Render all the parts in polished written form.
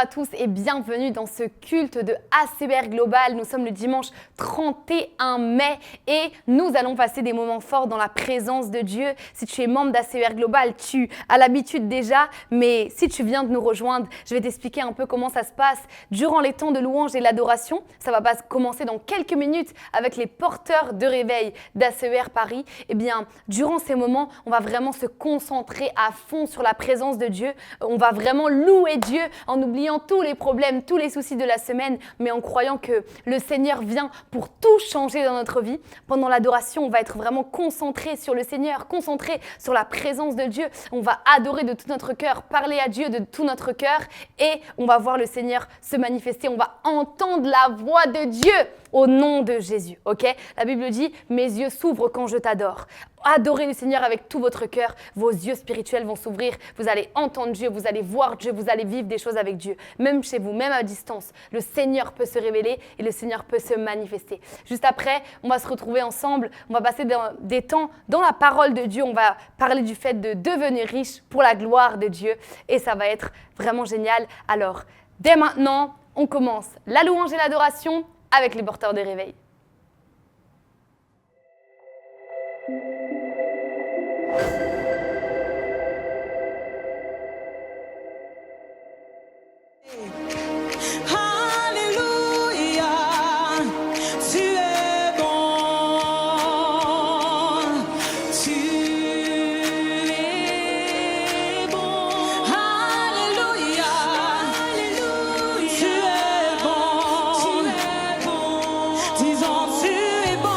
à tous et bienvenue dans ce culte de ACR Global. Nous sommes le dimanche 31 mai et nous allons passer des moments forts dans la présence de Dieu. Si tu es membre d'ACR Global, tu as l'habitude déjà, mais si tu viens de nous rejoindre, je vais t'expliquer un peu comment ça se passe durant les temps de louange et l'adoration. Ça va pas commencer dans quelques minutes avec les porteurs de réveil d'ACR Paris. Eh bien, durant ces moments, on va vraiment se concentrer à fond sur la présence de Dieu. On va vraiment louer Dieu en oubliant tous les problèmes, tous les soucis de la semaine, mais en croyant que le Seigneur vient pour tout changer dans notre vie. Pendant l'adoration, on va être vraiment concentré sur le Seigneur, concentré sur la présence de Dieu. On va adorer de tout notre cœur, parler à Dieu de tout notre cœur et on va voir le Seigneur se manifester. On va entendre la voix de Dieu au nom de Jésus, ok? La Bible dit « Mes yeux s'ouvrent quand je t'adore ». Adorez le Seigneur avec tout votre cœur, vos yeux spirituels vont s'ouvrir, vous allez entendre Dieu, vous allez voir Dieu, vous allez vivre des choses avec Dieu. Même chez vous, même à distance, le Seigneur peut se révéler et le Seigneur peut se manifester. Juste après, on va se retrouver ensemble, on va passer des temps dans la parole de Dieu, on va parler du fait de devenir riche pour la gloire de Dieu et ça va être vraiment génial. Alors, dès maintenant, on commence la louange et l'adoration avec les porteurs de réveil. Disons tu es bon.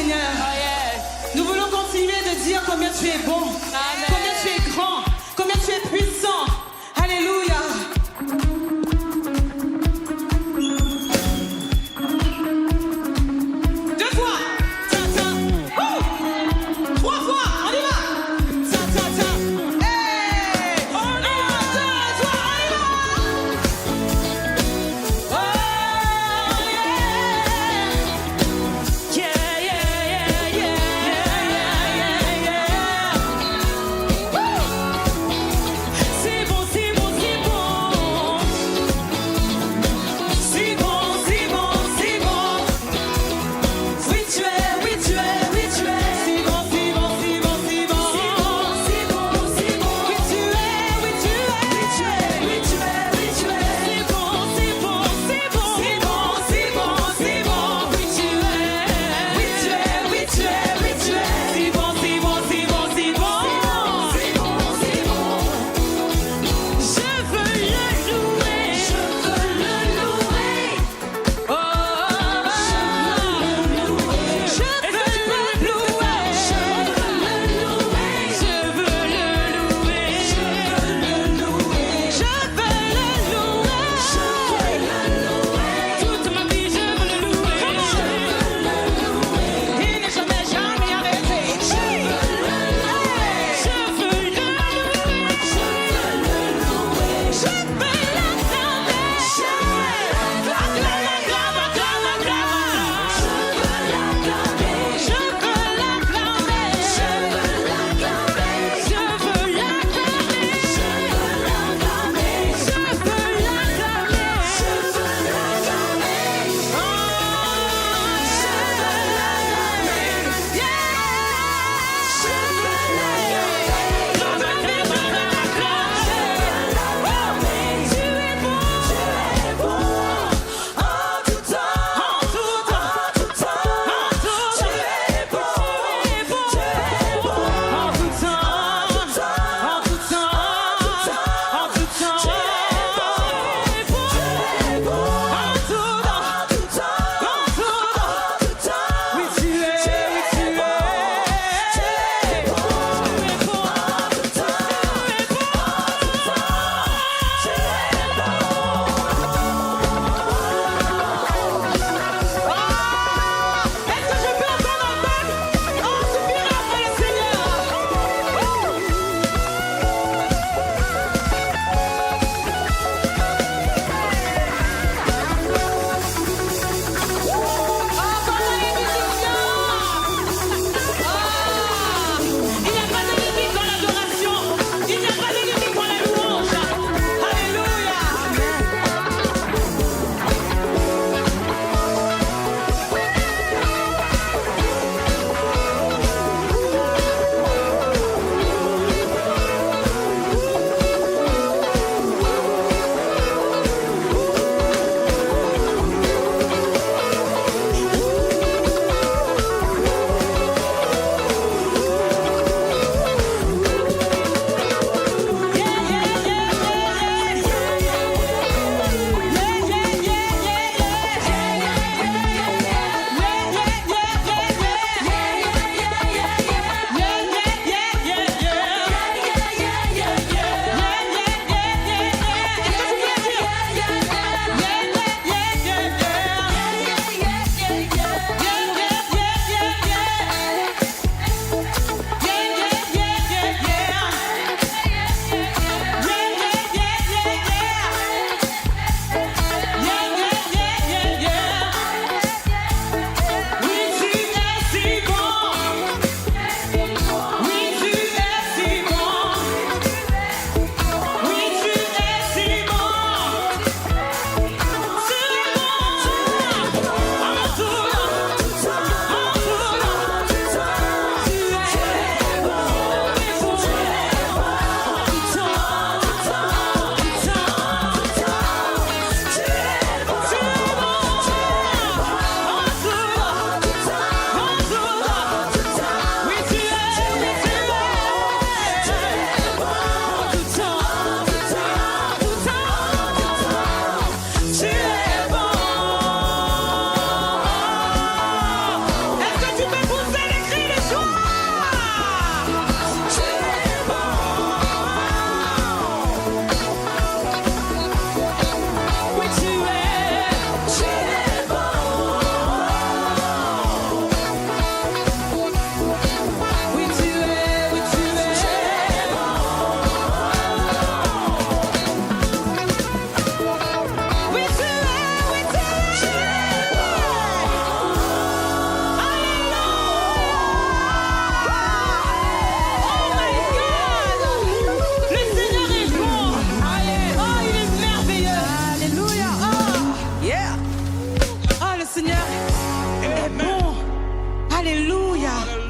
Seigneur. Nous voulons continuer de dire combien tu es bon, combien tu es grand, combien tu es puissant. Alléluia. Deux fois. Ta, ta. Trois fois. On y va. Ta, ta, ta. Hey. On y va. Ta, ta, on y va. Oh, yeah. Yeah, yeah, yeah, yeah, yeah, yeah, yeah.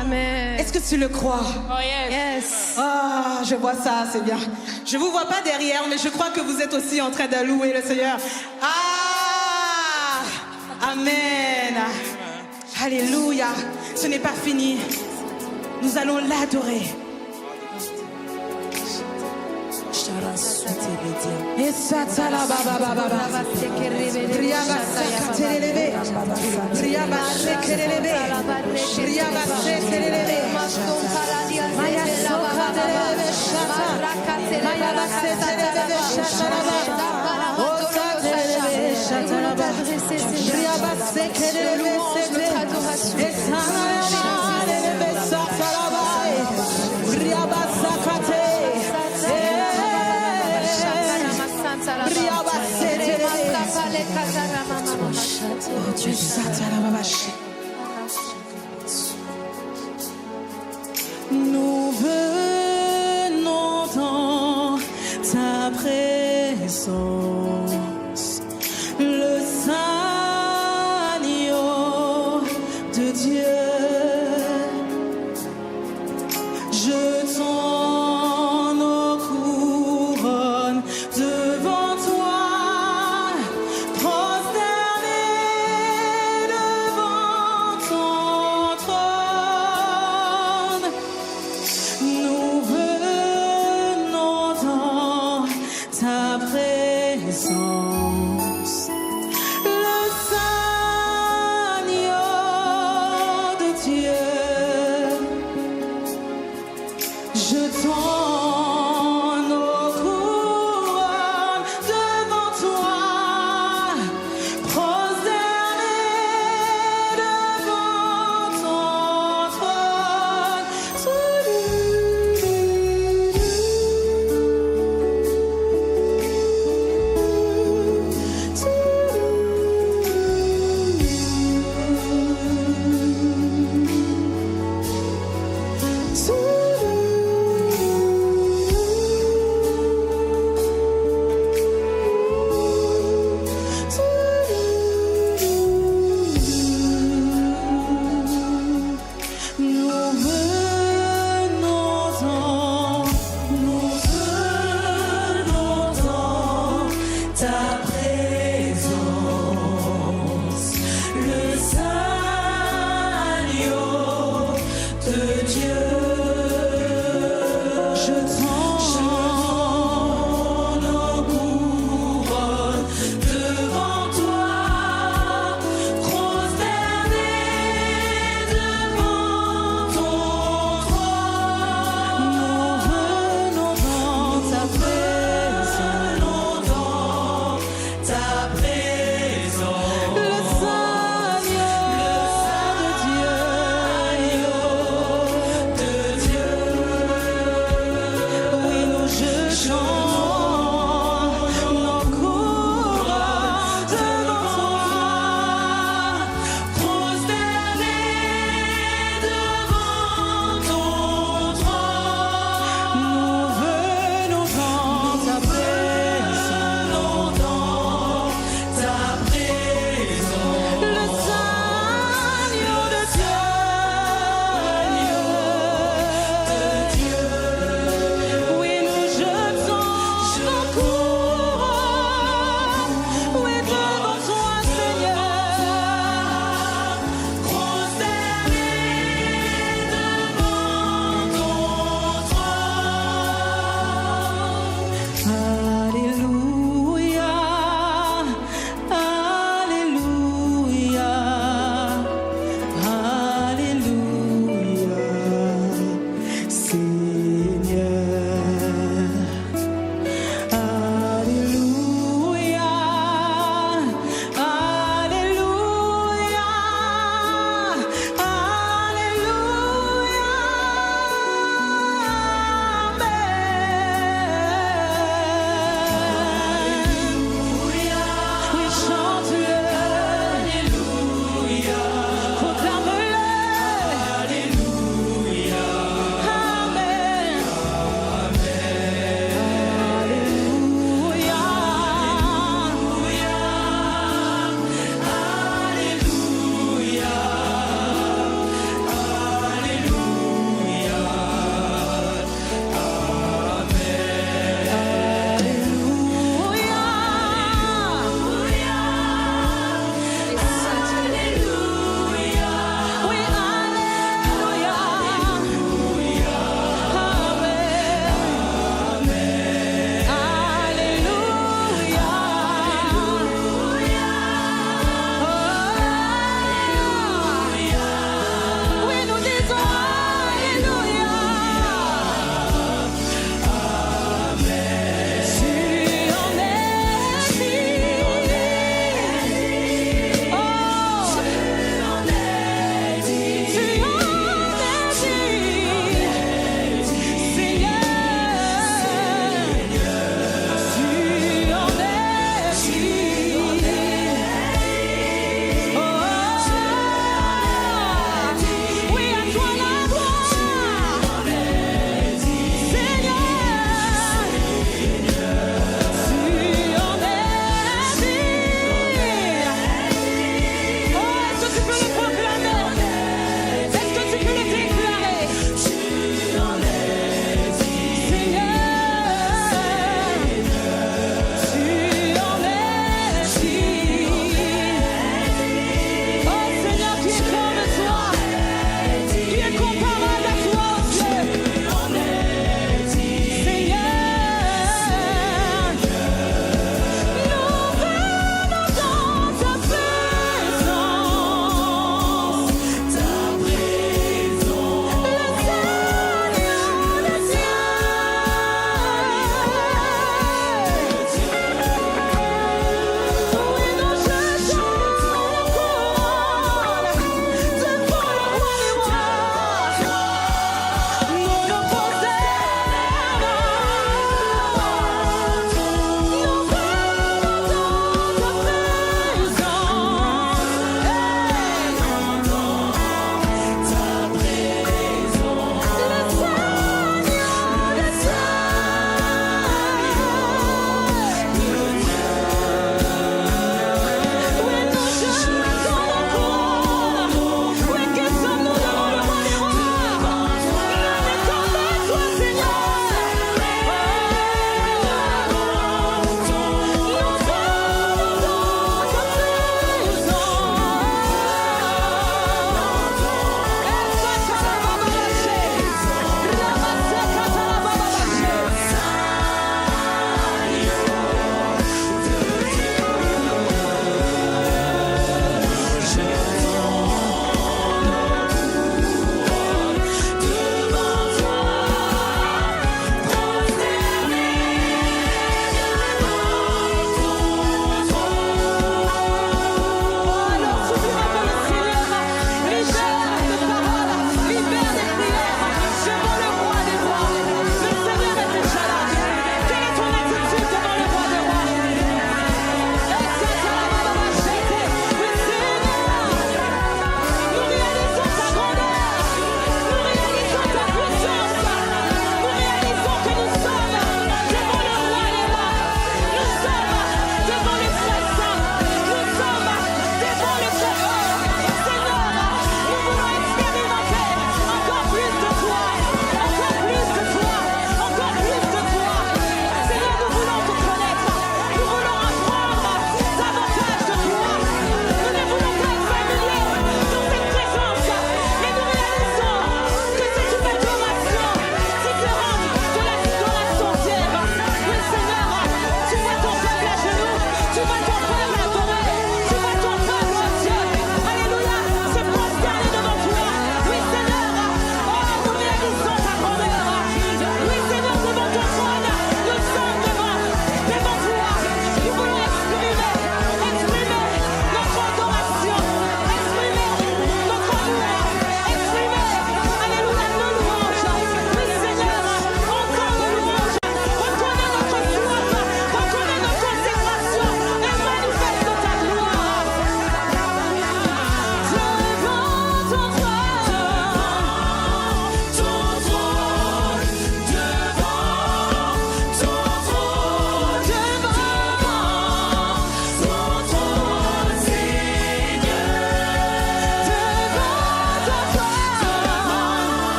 Amen. Est-ce que tu le crois? Oh yes. Ah, je vois ça, c'est bien. Je vous vois pas derrière, mais je crois que vous êtes aussi en train de louer le Seigneur. Ah, amen. Alléluia. Ce n'est pas fini. Nous allons l'adorer. Et ça tala baba baba baba. Riaba sakaterebe. Riaba sekerebe. Riaba sekerebe. Maya sokaterebe shata. Maya sekerebe shata. Osaterebe shata. Riaba sekerebe sete. Esanarebe shata. Riaba sakate. Oh Dieu, nous venons dans ta présence, le saint agneau de Dieu. Jetons nos couronnes devant toi, prosternés devant ton trône. Nous venons dans ta présence, le saint agneau de Dieu. Jetons nos couronnes devant toi, prosternés devant ton trône. Nous venons dans ta présence, le saint agneau de Dieu. Jetons nos couronnes devant toi, prosternés devant ton trône. Nous venons dans ta présence, le saint agneau de Dieu.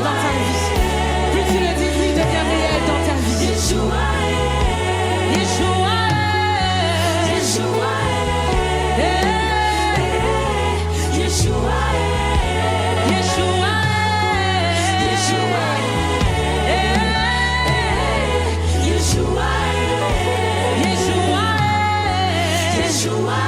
dans ta vie. Plus tu le dis, plus il devient réel dans ta vie. Yeshua, Yeshua, Yeshua, Yeshua, Yeshua, Yeshua, Yeshua,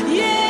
Yeah.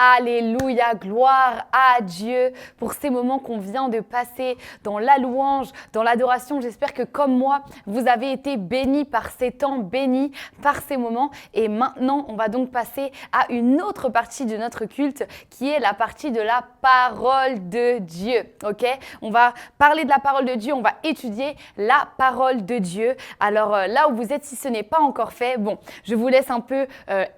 Alléluia, gloire à Dieu pour ces moments qu'on vient de passer dans la louange, dans l'adoration. J'espère que comme moi, vous avez été bénis par ces temps, bénis par ces moments. Et maintenant, on va donc passer à une autre partie de notre culte qui est la partie de la parole de Dieu. Ok? On va parler de la parole de Dieu, on va étudier la parole de Dieu. Alors là où vous êtes, si ce n'est pas encore fait, bon, je vous laisse un peu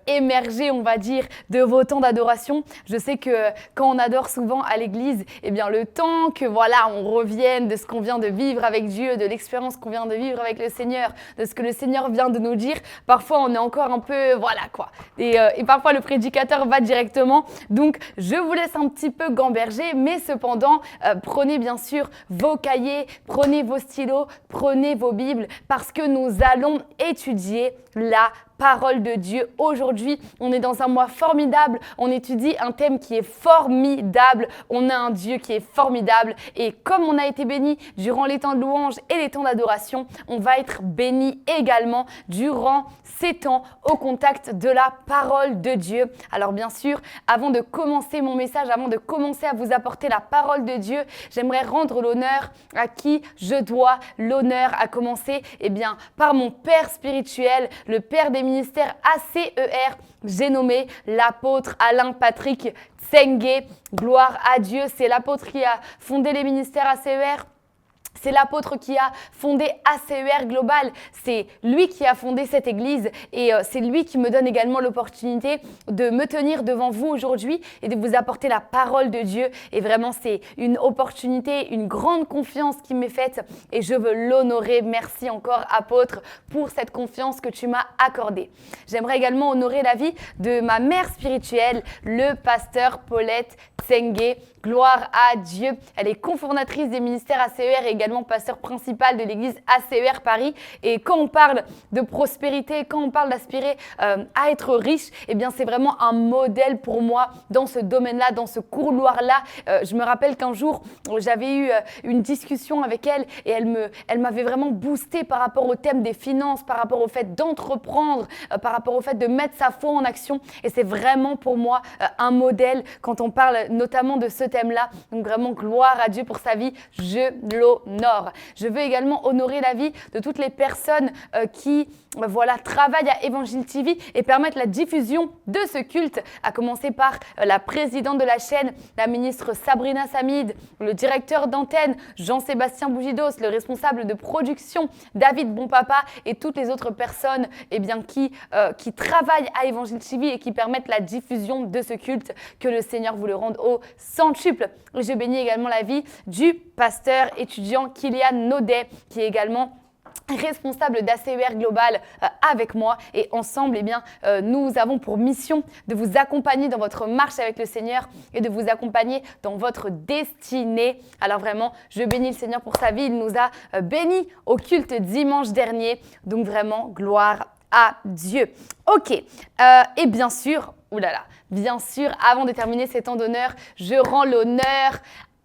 émerger, on va dire, de vos temps d'adoration. Je sais que quand on adore souvent à l'église, eh bien le temps que voilà, on revienne de ce qu'on vient de vivre avec Dieu, de l'expérience qu'on vient de vivre avec le Seigneur, de ce que le Seigneur vient de nous dire, parfois on est encore un peu, voilà quoi. Et parfois le prédicateur va directement. Donc je vous laisse un petit peu gamberger, mais cependant, prenez bien sûr vos cahiers, prenez vos stylos, prenez vos Bibles, parce que nous allons étudier la parole de Dieu. Aujourd'hui, on est dans un mois formidable. On étudie un thème qui est formidable. On a un Dieu qui est formidable. Et comme on a été béni durant les temps de louange et les temps d'adoration, on va être béni également durant ces temps au contact de la parole de Dieu. Alors bien sûr, avant de commencer mon message, avant de commencer à vous apporter la parole de Dieu, j'aimerais rendre l'honneur à qui je dois l'honneur, à commencer par mon père spirituel, le père des ministères ACER, j'ai nommé l'apôtre Alain Patrick Tsengue. Gloire à Dieu, c'est l'apôtre qui a fondé les ministères ACER. C'est l'apôtre qui a fondé ACER Global. C'est lui qui a fondé cette église et c'est lui qui me donne également l'opportunité de me tenir devant vous aujourd'hui et de vous apporter la parole de Dieu. Et vraiment, c'est une opportunité, une grande confiance qui m'est faite et je veux l'honorer. Merci encore, apôtre, pour cette confiance que tu m'as accordée. J'aimerais également honorer la vie de ma mère spirituelle, le pasteur Paulette Tsengue. Gloire à Dieu. Elle est cofondatrice des ministères ACER et également pasteur principal de l'église ACER Paris. Et quand on parle de prospérité, quand on parle d'aspirer à être riche, eh bien c'est vraiment un modèle pour moi dans ce domaine-là, dans ce couloir-là. Je me rappelle qu'un jour, j'avais eu une discussion avec elle et elle m'avait vraiment boosté par rapport au thème des finances, par rapport au fait d'entreprendre, par rapport au fait de mettre sa foi en action. Et c'est vraiment pour moi un modèle quand on parle notamment de ce thème-là. Donc vraiment, gloire à Dieu pour sa vie. Je l'honore. Je veux également honorer la vie de toutes les personnes qui travaillent à Évangile TV et permettent la diffusion de ce culte, à commencer par la présidente de la chaîne, la ministre Sabrina Samid, le directeur d'antenne, Jean-Sébastien Bougidos, le responsable de production, David Bonpapa et toutes les autres personnes qui travaillent à Évangile TV et qui permettent la diffusion de ce culte. Que le Seigneur vous le rende au centuple. Je bénis également la vie du pasteur étudiant Kylian Naudet, qui est également responsable d'ACER Global avec moi et ensemble, nous avons pour mission de vous accompagner dans votre marche avec le Seigneur et de vous accompagner dans votre destinée. Alors vraiment, je bénis le Seigneur pour sa vie. Il nous a bénis au culte dimanche dernier. Donc vraiment, gloire à Dieu. Ok, et bien sûr, bien sûr, avant de terminer ces temps d'honneur, je rends l'honneur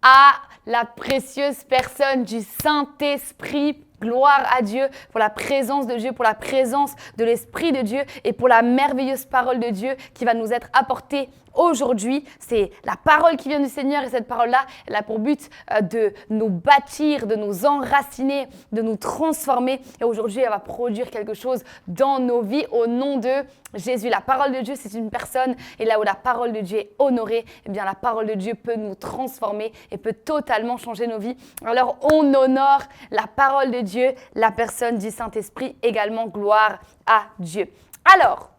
à la précieuse personne du Saint-Esprit. Gloire à Dieu pour la présence de Dieu, pour la présence de l'Esprit de Dieu et pour la merveilleuse parole de Dieu qui va nous être apportée aujourd'hui. C'est la parole qui vient du Seigneur et cette parole-là, elle a pour but de nous bâtir, de nous enraciner, de nous transformer. Et aujourd'hui, elle va produire quelque chose dans nos vies au nom de Jésus. La parole de Dieu, c'est une personne et là où la parole de Dieu est honorée, eh bien la parole de Dieu peut nous transformer et peut totalement changer nos vies. Alors, on honore la parole de Dieu, la personne du Saint-Esprit également. Gloire à Dieu. Alors,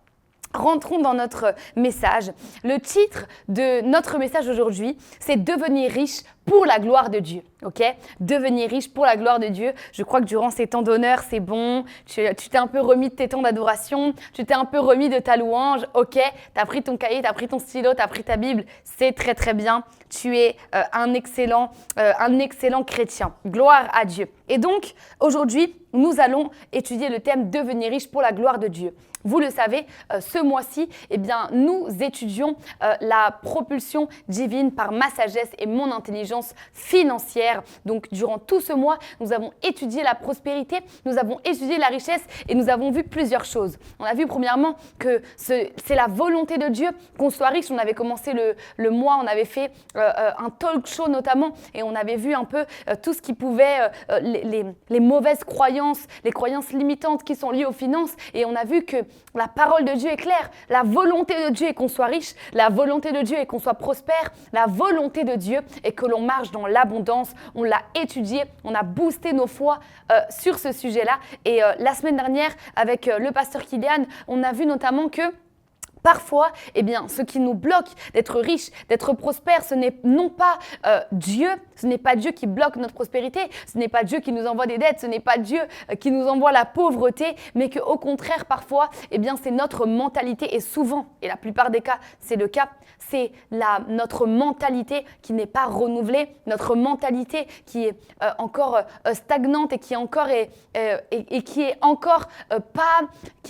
rentrons dans notre message. Le titre de notre message aujourd'hui, c'est « Devenir riche pour la gloire de Dieu ». Ok, devenir riche pour la gloire de Dieu. Je crois que durant ces temps d'honneur, c'est bon. Tu t'es un peu remis de tes temps d'adoration. Tu t'es un peu remis de ta louange. Ok, tu as pris ton cahier, tu as pris ton stylo, tu as pris ta Bible. C'est très, très bien. Tu es un excellent chrétien. Gloire à Dieu. Et donc, aujourd'hui, nous allons étudier le thème « Devenir riche pour la gloire de Dieu ». Vous le savez, ce mois-ci, eh bien, nous étudions la propulsion divine par ma sagesse et mon intelligence financière. Donc, durant tout ce mois, nous avons étudié la prospérité, nous avons étudié la richesse et nous avons vu plusieurs choses. On a vu premièrement que c'est la volonté de Dieu qu'on soit riche. On avait commencé le mois, on avait fait un talk show notamment et on avait vu un peu tout ce qui pouvait, les mauvaises croyances, les croyances limitantes qui sont liées aux finances et on a vu que la parole de Dieu est claire. La volonté de Dieu est qu'on soit riche. La volonté de Dieu est qu'on soit prospère. La volonté de Dieu est que l'on marche dans l'abondance. On l'a étudié. On a boosté nos foi sur ce sujet-là. Et la semaine dernière, avec le pasteur Kylian, on a vu notamment que parfois, eh bien, ce qui nous bloque d'être riche, d'être prospère, ce n'est non pas Dieu, ce n'est pas Dieu qui bloque notre prospérité, ce n'est pas Dieu qui nous envoie des dettes, ce n'est pas Dieu qui nous envoie la pauvreté, mais qu'au contraire, parfois, eh bien, c'est notre mentalité et souvent, et la plupart des cas, c'est le cas, c'est notre mentalité qui n'est pas renouvelée, notre mentalité qui est encore stagnante et qui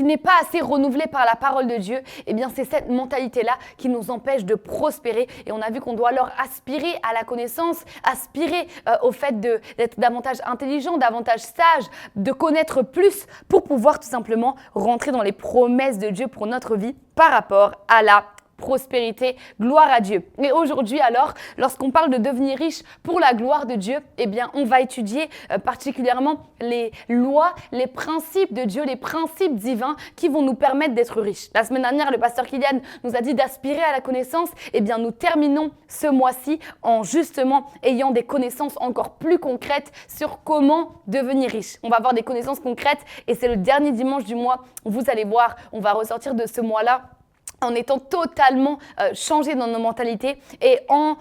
n'est pas assez renouvelée par la parole de Dieu. Eh bien, c'est cette mentalité-là qui nous empêche de prospérer. Et on a vu qu'on doit alors aspirer à la connaissance, aspirer au fait d'être davantage intelligent, davantage sage, de connaître plus pour pouvoir tout simplement rentrer dans les promesses de Dieu pour notre vie par rapport à la prospérité, gloire à Dieu. Et aujourd'hui alors, lorsqu'on parle de devenir riche pour la gloire de Dieu, eh bien on va étudier particulièrement les lois, les principes de Dieu, les principes divins qui vont nous permettre d'être riches. La semaine dernière, le pasteur Kylian nous a dit d'aspirer à la connaissance. Eh bien nous terminons ce mois-ci en justement ayant des connaissances encore plus concrètes sur comment devenir riche. On va avoir des connaissances concrètes et c'est le dernier dimanche du mois. Vous allez voir, on va ressortir de ce mois-là en étant totalement changé dans nos mentalités et en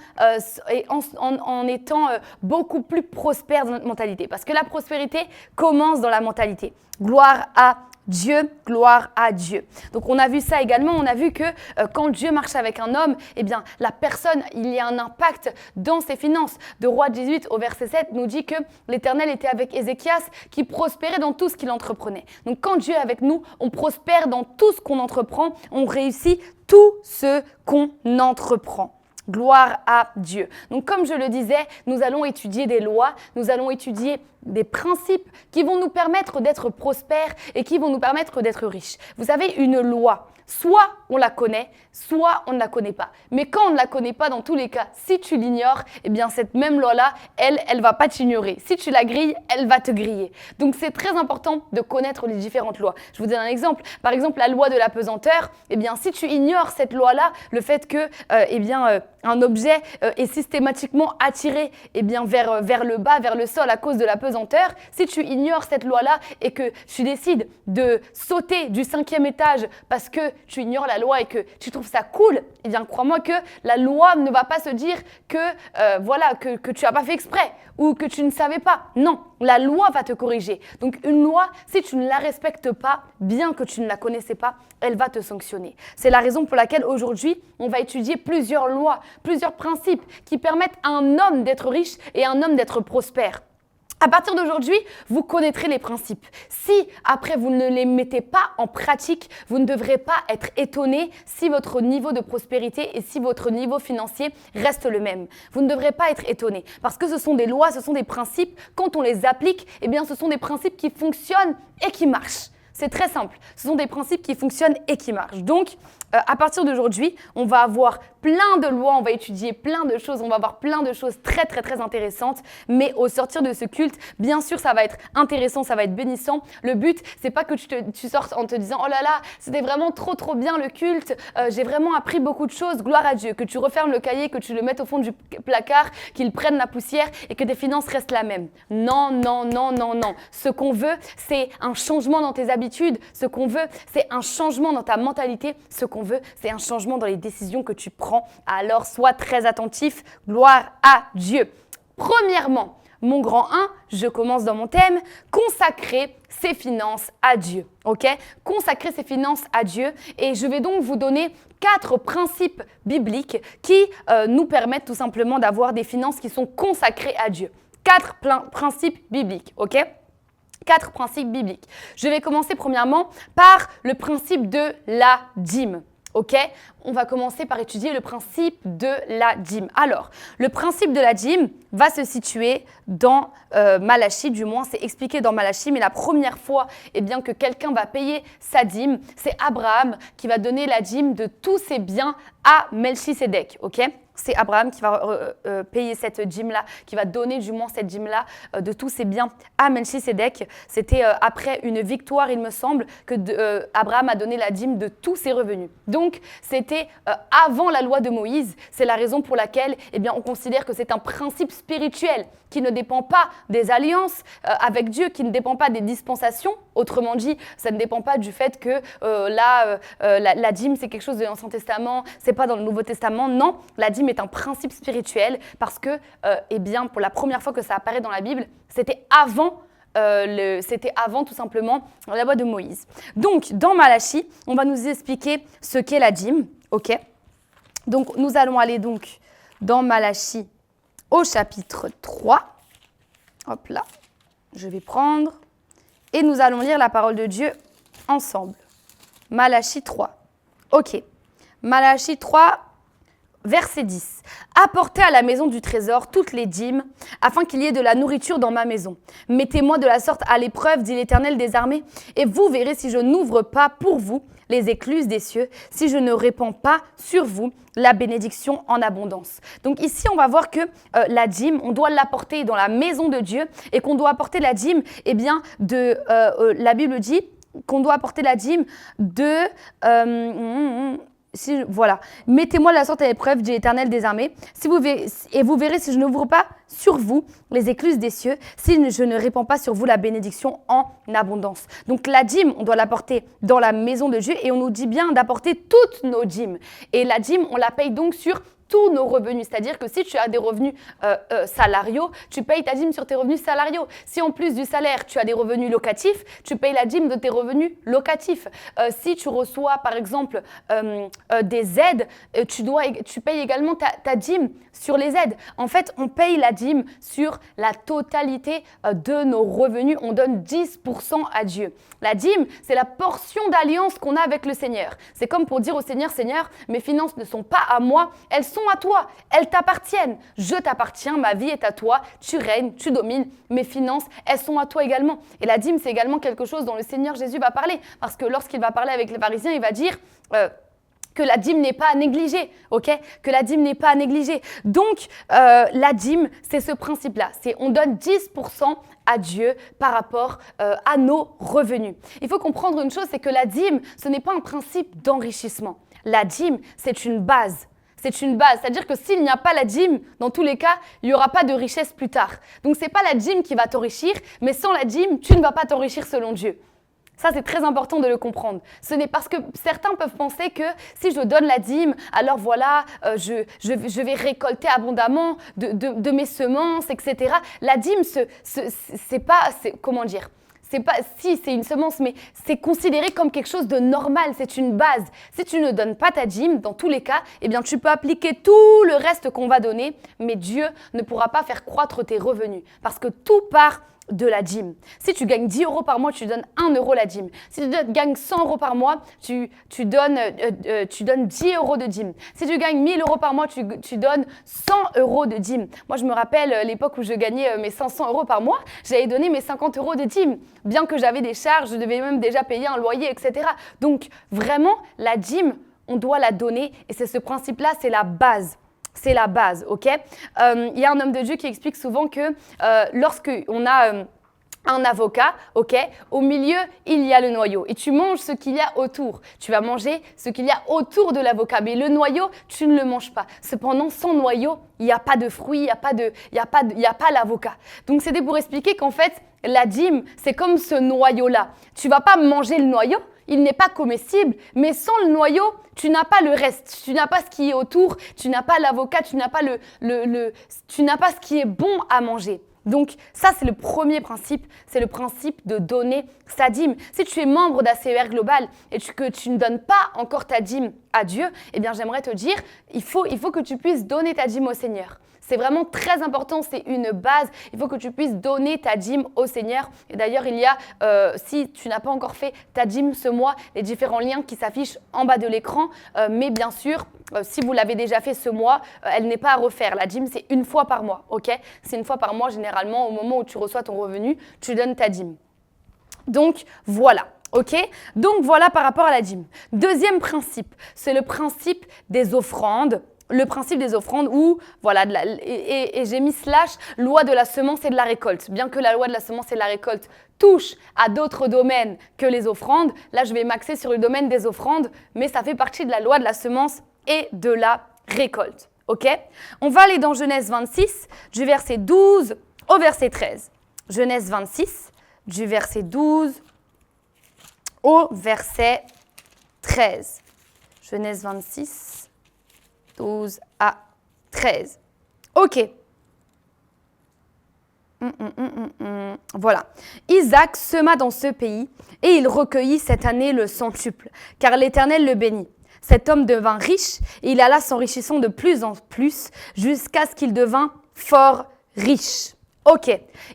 étant beaucoup plus prospère dans notre mentalité. Parce que la prospérité commence dans la mentalité. Gloire à Dieu, gloire à Dieu. Donc on a vu ça également, on a vu que quand Dieu marche avec un homme, eh bien la personne, il y a un impact dans ses finances. De Roi 18 au verset 7 nous dit que l'Éternel était avec Ézéchias qui prospérait dans tout ce qu'il entreprenait. Donc quand Dieu est avec nous, on prospère dans tout ce qu'on entreprend, on réussit tout ce qu'on entreprend. Gloire à Dieu. Donc comme je le disais, nous allons étudier des lois, nous allons étudier des principes qui vont nous permettre d'être prospères et qui vont nous permettre d'être riches. Vous savez, une loi, soit on la connaît, soit on ne la connaît pas. Mais quand on ne la connaît pas, dans tous les cas, si tu l'ignores, eh bien cette même loi-là, elle va pas t'ignorer. Si tu la grilles, elle va te griller. Donc c'est très important de connaître les différentes lois. Je vous donne un exemple. Par exemple, la loi de la pesanteur, eh bien si tu ignores cette loi-là, le fait que un objet est systématiquement attiré vers le bas, vers le sol à cause de la pesanteur, si tu ignores cette loi-là et que tu décides de sauter du 5e étage parce que tu ignores la loi et que tu trouves ça cool, eh bien crois-moi que la loi ne va pas se dire que tu n'as pas fait exprès ou que tu ne savais pas. Non, la loi va te corriger. Donc une loi, si tu ne la respectes pas, bien que tu ne la connaissais pas, elle va te sanctionner. C'est la raison pour laquelle aujourd'hui, on va étudier plusieurs lois, plusieurs principes qui permettent à un homme d'être riche et à un homme d'être prospère. À partir d'aujourd'hui, vous connaîtrez les principes. Si après vous ne les mettez pas en pratique, vous ne devrez pas être étonné si votre niveau de prospérité et si votre niveau financier reste le même. Vous ne devrez pas être étonné parce que ce sont des lois, ce sont des principes. Quand on les applique, eh bien ce sont des principes qui fonctionnent et qui marchent. C'est très simple. Ce sont des principes qui fonctionnent et qui marchent. Donc, à partir d'aujourd'hui, on va avoir plein de lois, on va étudier plein de choses, on va avoir plein de choses très, très, très intéressantes. Mais au sortir de ce culte, bien sûr, ça va être intéressant, ça va être bénissant. Le but, c'est pas que tu sortes en te disant « Oh là là, c'était vraiment trop, trop bien le culte. J'ai vraiment appris beaucoup de choses. Gloire à Dieu. » Que tu refermes le cahier, que tu le mettes au fond du placard, qu'il prenne la poussière et que tes finances restent la même. Non, non, non, non, non. Ce qu'on veut, c'est un changement dans tes habitudes. Ce qu'on veut, c'est un changement dans ta mentalité. Ce qu'on veut, c'est un changement dans les décisions que tu prends. Alors, sois très attentif. Gloire à Dieu. Premièrement, mon grand 1, je commence dans mon thème, consacrer ses finances à Dieu. Ok? Consacrer ses finances à Dieu. Et je vais donc vous donner 4 principes bibliques qui nous permettent tout simplement d'avoir des finances qui sont consacrées à Dieu. 4 principes bibliques. Ok? 4 principes bibliques. Je vais commencer premièrement par le principe de la dîme. Ok, on va commencer par étudier le principe de la dîme. Alors, le principe de la dîme va se situer dans Malachie, du moins c'est expliqué dans Malachie, mais la première fois que quelqu'un va payer sa dîme, c'est Abraham qui va donner la dîme de tous ses biens à Melchisédek. Ok, c'est Abraham qui va payer cette dîme-là, qui va donner du moins cette dîme-là de tous ses biens à Melchisédek. C'était après une victoire, il me semble, que Abraham a donné la dîme de tous ses revenus. Donc, c'était avant la loi de Moïse. C'est la raison pour laquelle on considère que c'est un principe spirituel qui ne dépend pas des alliances avec Dieu, qui ne dépend pas des dispensations. Autrement dit, ça ne dépend pas du fait que la dîme, c'est quelque chose de l'Ancien Testament, c'est pas dans le Nouveau Testament. Non, la dîme est un principe spirituel parce que, pour la première fois que ça apparaît dans la Bible, c'était avant tout simplement la loi de Moïse. Donc, dans Malachie, on va nous expliquer ce qu'est la dîme. Ok. Donc, nous allons aller donc dans Malachie au chapitre 3. Hop là, je vais prendre et nous allons lire la parole de Dieu ensemble. Malachie 3. Ok. Malachie 3, verset 10. « Apportez à la maison du trésor toutes les dîmes, afin qu'il y ait de la nourriture dans ma maison. Mettez-moi de la sorte à l'épreuve, dit l'Éternel des armées, et vous verrez si je n'ouvre pas pour vous les écluses des cieux, si je ne répands pas sur vous la bénédiction en abondance. » Donc ici, on va voir que la dîme, on doit l'apporter dans la maison de Dieu, et qu'on doit apporter la dîme, la Bible dit qu'on doit apporter la dîme de... voilà, mettez-moi de la sorte à l'épreuve, dit l'Éternel des armées, et vous verrez si je n'ouvre pas sur vous les écluses des cieux, si je ne répands pas sur vous la bénédiction en abondance. Donc la dîme, on doit l'apporter dans la maison de Dieu et on nous dit bien d'apporter toutes nos dîmes. Et la dîme, on la paye donc sur tous nos revenus. C'est-à-dire que si tu as des revenus salariaux, tu payes ta dîme sur tes revenus salariaux. Si en plus du salaire, tu as des revenus locatifs, tu payes la dîme de tes revenus locatifs. Si tu reçois, par exemple, des aides, tu payes également ta dîme sur les aides. En fait, on paye la dîme sur la totalité de nos revenus. On donne 10% à Dieu. La dîme, c'est la portion d'alliance qu'on a avec le Seigneur. C'est comme pour dire au Seigneur, « Seigneur, mes finances ne sont pas à moi, elles sont à toi, elles t'appartiennent. Je t'appartiens, ma vie est à toi, tu règnes, tu domines, mes finances, elles sont à toi également. » Et la dîme, c'est également quelque chose dont le Seigneur Jésus va parler. Parce que lorsqu'il va parler avec les pharisiens, il va dire que la dîme n'est pas à négliger, ok ? Que la dîme n'est pas à négliger. Donc, la dîme, c'est ce principe-là. On donne 10% à Dieu par rapport à nos revenus. Il faut comprendre une chose, c'est que la dîme, ce n'est pas un principe d'enrichissement. La dîme, c'est une base. C'est une base, c'est-à-dire que s'il n'y a pas la dîme, dans tous les cas, il n'y aura pas de richesse plus tard. Donc, ce n'est pas la dîme qui va t'enrichir, mais sans la dîme, tu ne vas pas t'enrichir selon Dieu. Ça, c'est très important de le comprendre. Ce n'est parce que certains peuvent penser que si je donne la dîme, alors voilà, je vais récolter abondamment de mes semences, etc. La dîme, c'est pas, comment dire ? C'est pas, si, c'est une semence, mais c'est considéré comme quelque chose de normal, c'est une base. Si tu ne donnes pas ta dîme, dans tous les cas, tu peux appliquer tout le reste qu'on va donner, mais Dieu ne pourra pas faire croître tes revenus parce que tout part de la dîme. Si tu gagnes 10 € par mois, tu donnes 1 € la dîme. Si tu gagnes 100 € par mois, tu donnes 10 € de dîme. Si tu gagnes 1000 € par mois, tu donnes 100 € de dîme. Moi, je me rappelle l'époque où je gagnais mes 500 € par mois, j'avais donné mes 50 € de dîme. Bien que j'avais des charges, je devais même déjà payer un loyer, etc. Donc, vraiment, la dîme, on doit la donner et c'est ce principe-là, c'est la base. C'est la base, ok ? Y a un homme de Dieu qui explique souvent que lorsqu'on a un avocat, ok, au milieu, il y a le noyau. Et tu manges ce qu'il y a autour. Tu vas manger ce qu'il y a autour de l'avocat. Mais le noyau, tu ne le manges pas. Cependant, sans noyau, il n'y a pas de fruits, il n'y a pas l'avocat. Donc, c'était pour expliquer qu'en fait, la dîme, c'est comme ce noyau-là. Tu ne vas pas manger le noyau. Il n'est pas comestible, mais sans le noyau, tu n'as pas le reste, tu n'as pas ce qui est autour, tu n'as pas l'avocat, tu n'as pas tu n'as pas ce qui est bon à manger. Donc ça, c'est le premier principe, c'est le principe de donner sa dîme. Si tu es membre d'ACER Global et que tu ne donnes pas encore ta dîme à Dieu, eh bien j'aimerais te dire, il faut que tu puisses donner ta dîme au Seigneur. C'est vraiment très important, c'est une base. Il faut que tu puisses donner ta dîme au Seigneur. Et d'ailleurs, il y a, si tu n'as pas encore fait ta dîme ce mois, les différents liens qui s'affichent en bas de l'écran. Mais bien sûr, si vous l'avez déjà fait ce mois, elle n'est pas à refaire. La dîme, c'est une fois par mois, ok? C'est une fois par mois, généralement, au moment où tu reçois ton revenu, tu donnes ta dîme. Donc, voilà. Ok? Donc, voilà par rapport à la dîme. Deuxième principe, c'est le principe des offrandes. Le principe des offrandes où, voilà, et j'ai mis / loi de la semence et de la récolte. Bien que la loi de la semence et de la récolte touche à d'autres domaines que les offrandes, là je vais m'axer sur le domaine des offrandes, mais ça fait partie de la loi de la semence et de la récolte. Ok? On va aller dans Genèse 26, du verset 12 au verset 13. Genèse 26, du verset 12 au verset 13. Genèse 26. 12 à 13. Ok. Voilà. Isaac sema dans ce pays et il recueillit cette année le centuple, car l'Éternel le bénit. Cet homme devint riche et il alla s'enrichissant de plus en plus jusqu'à ce qu'il devint fort riche. Ok.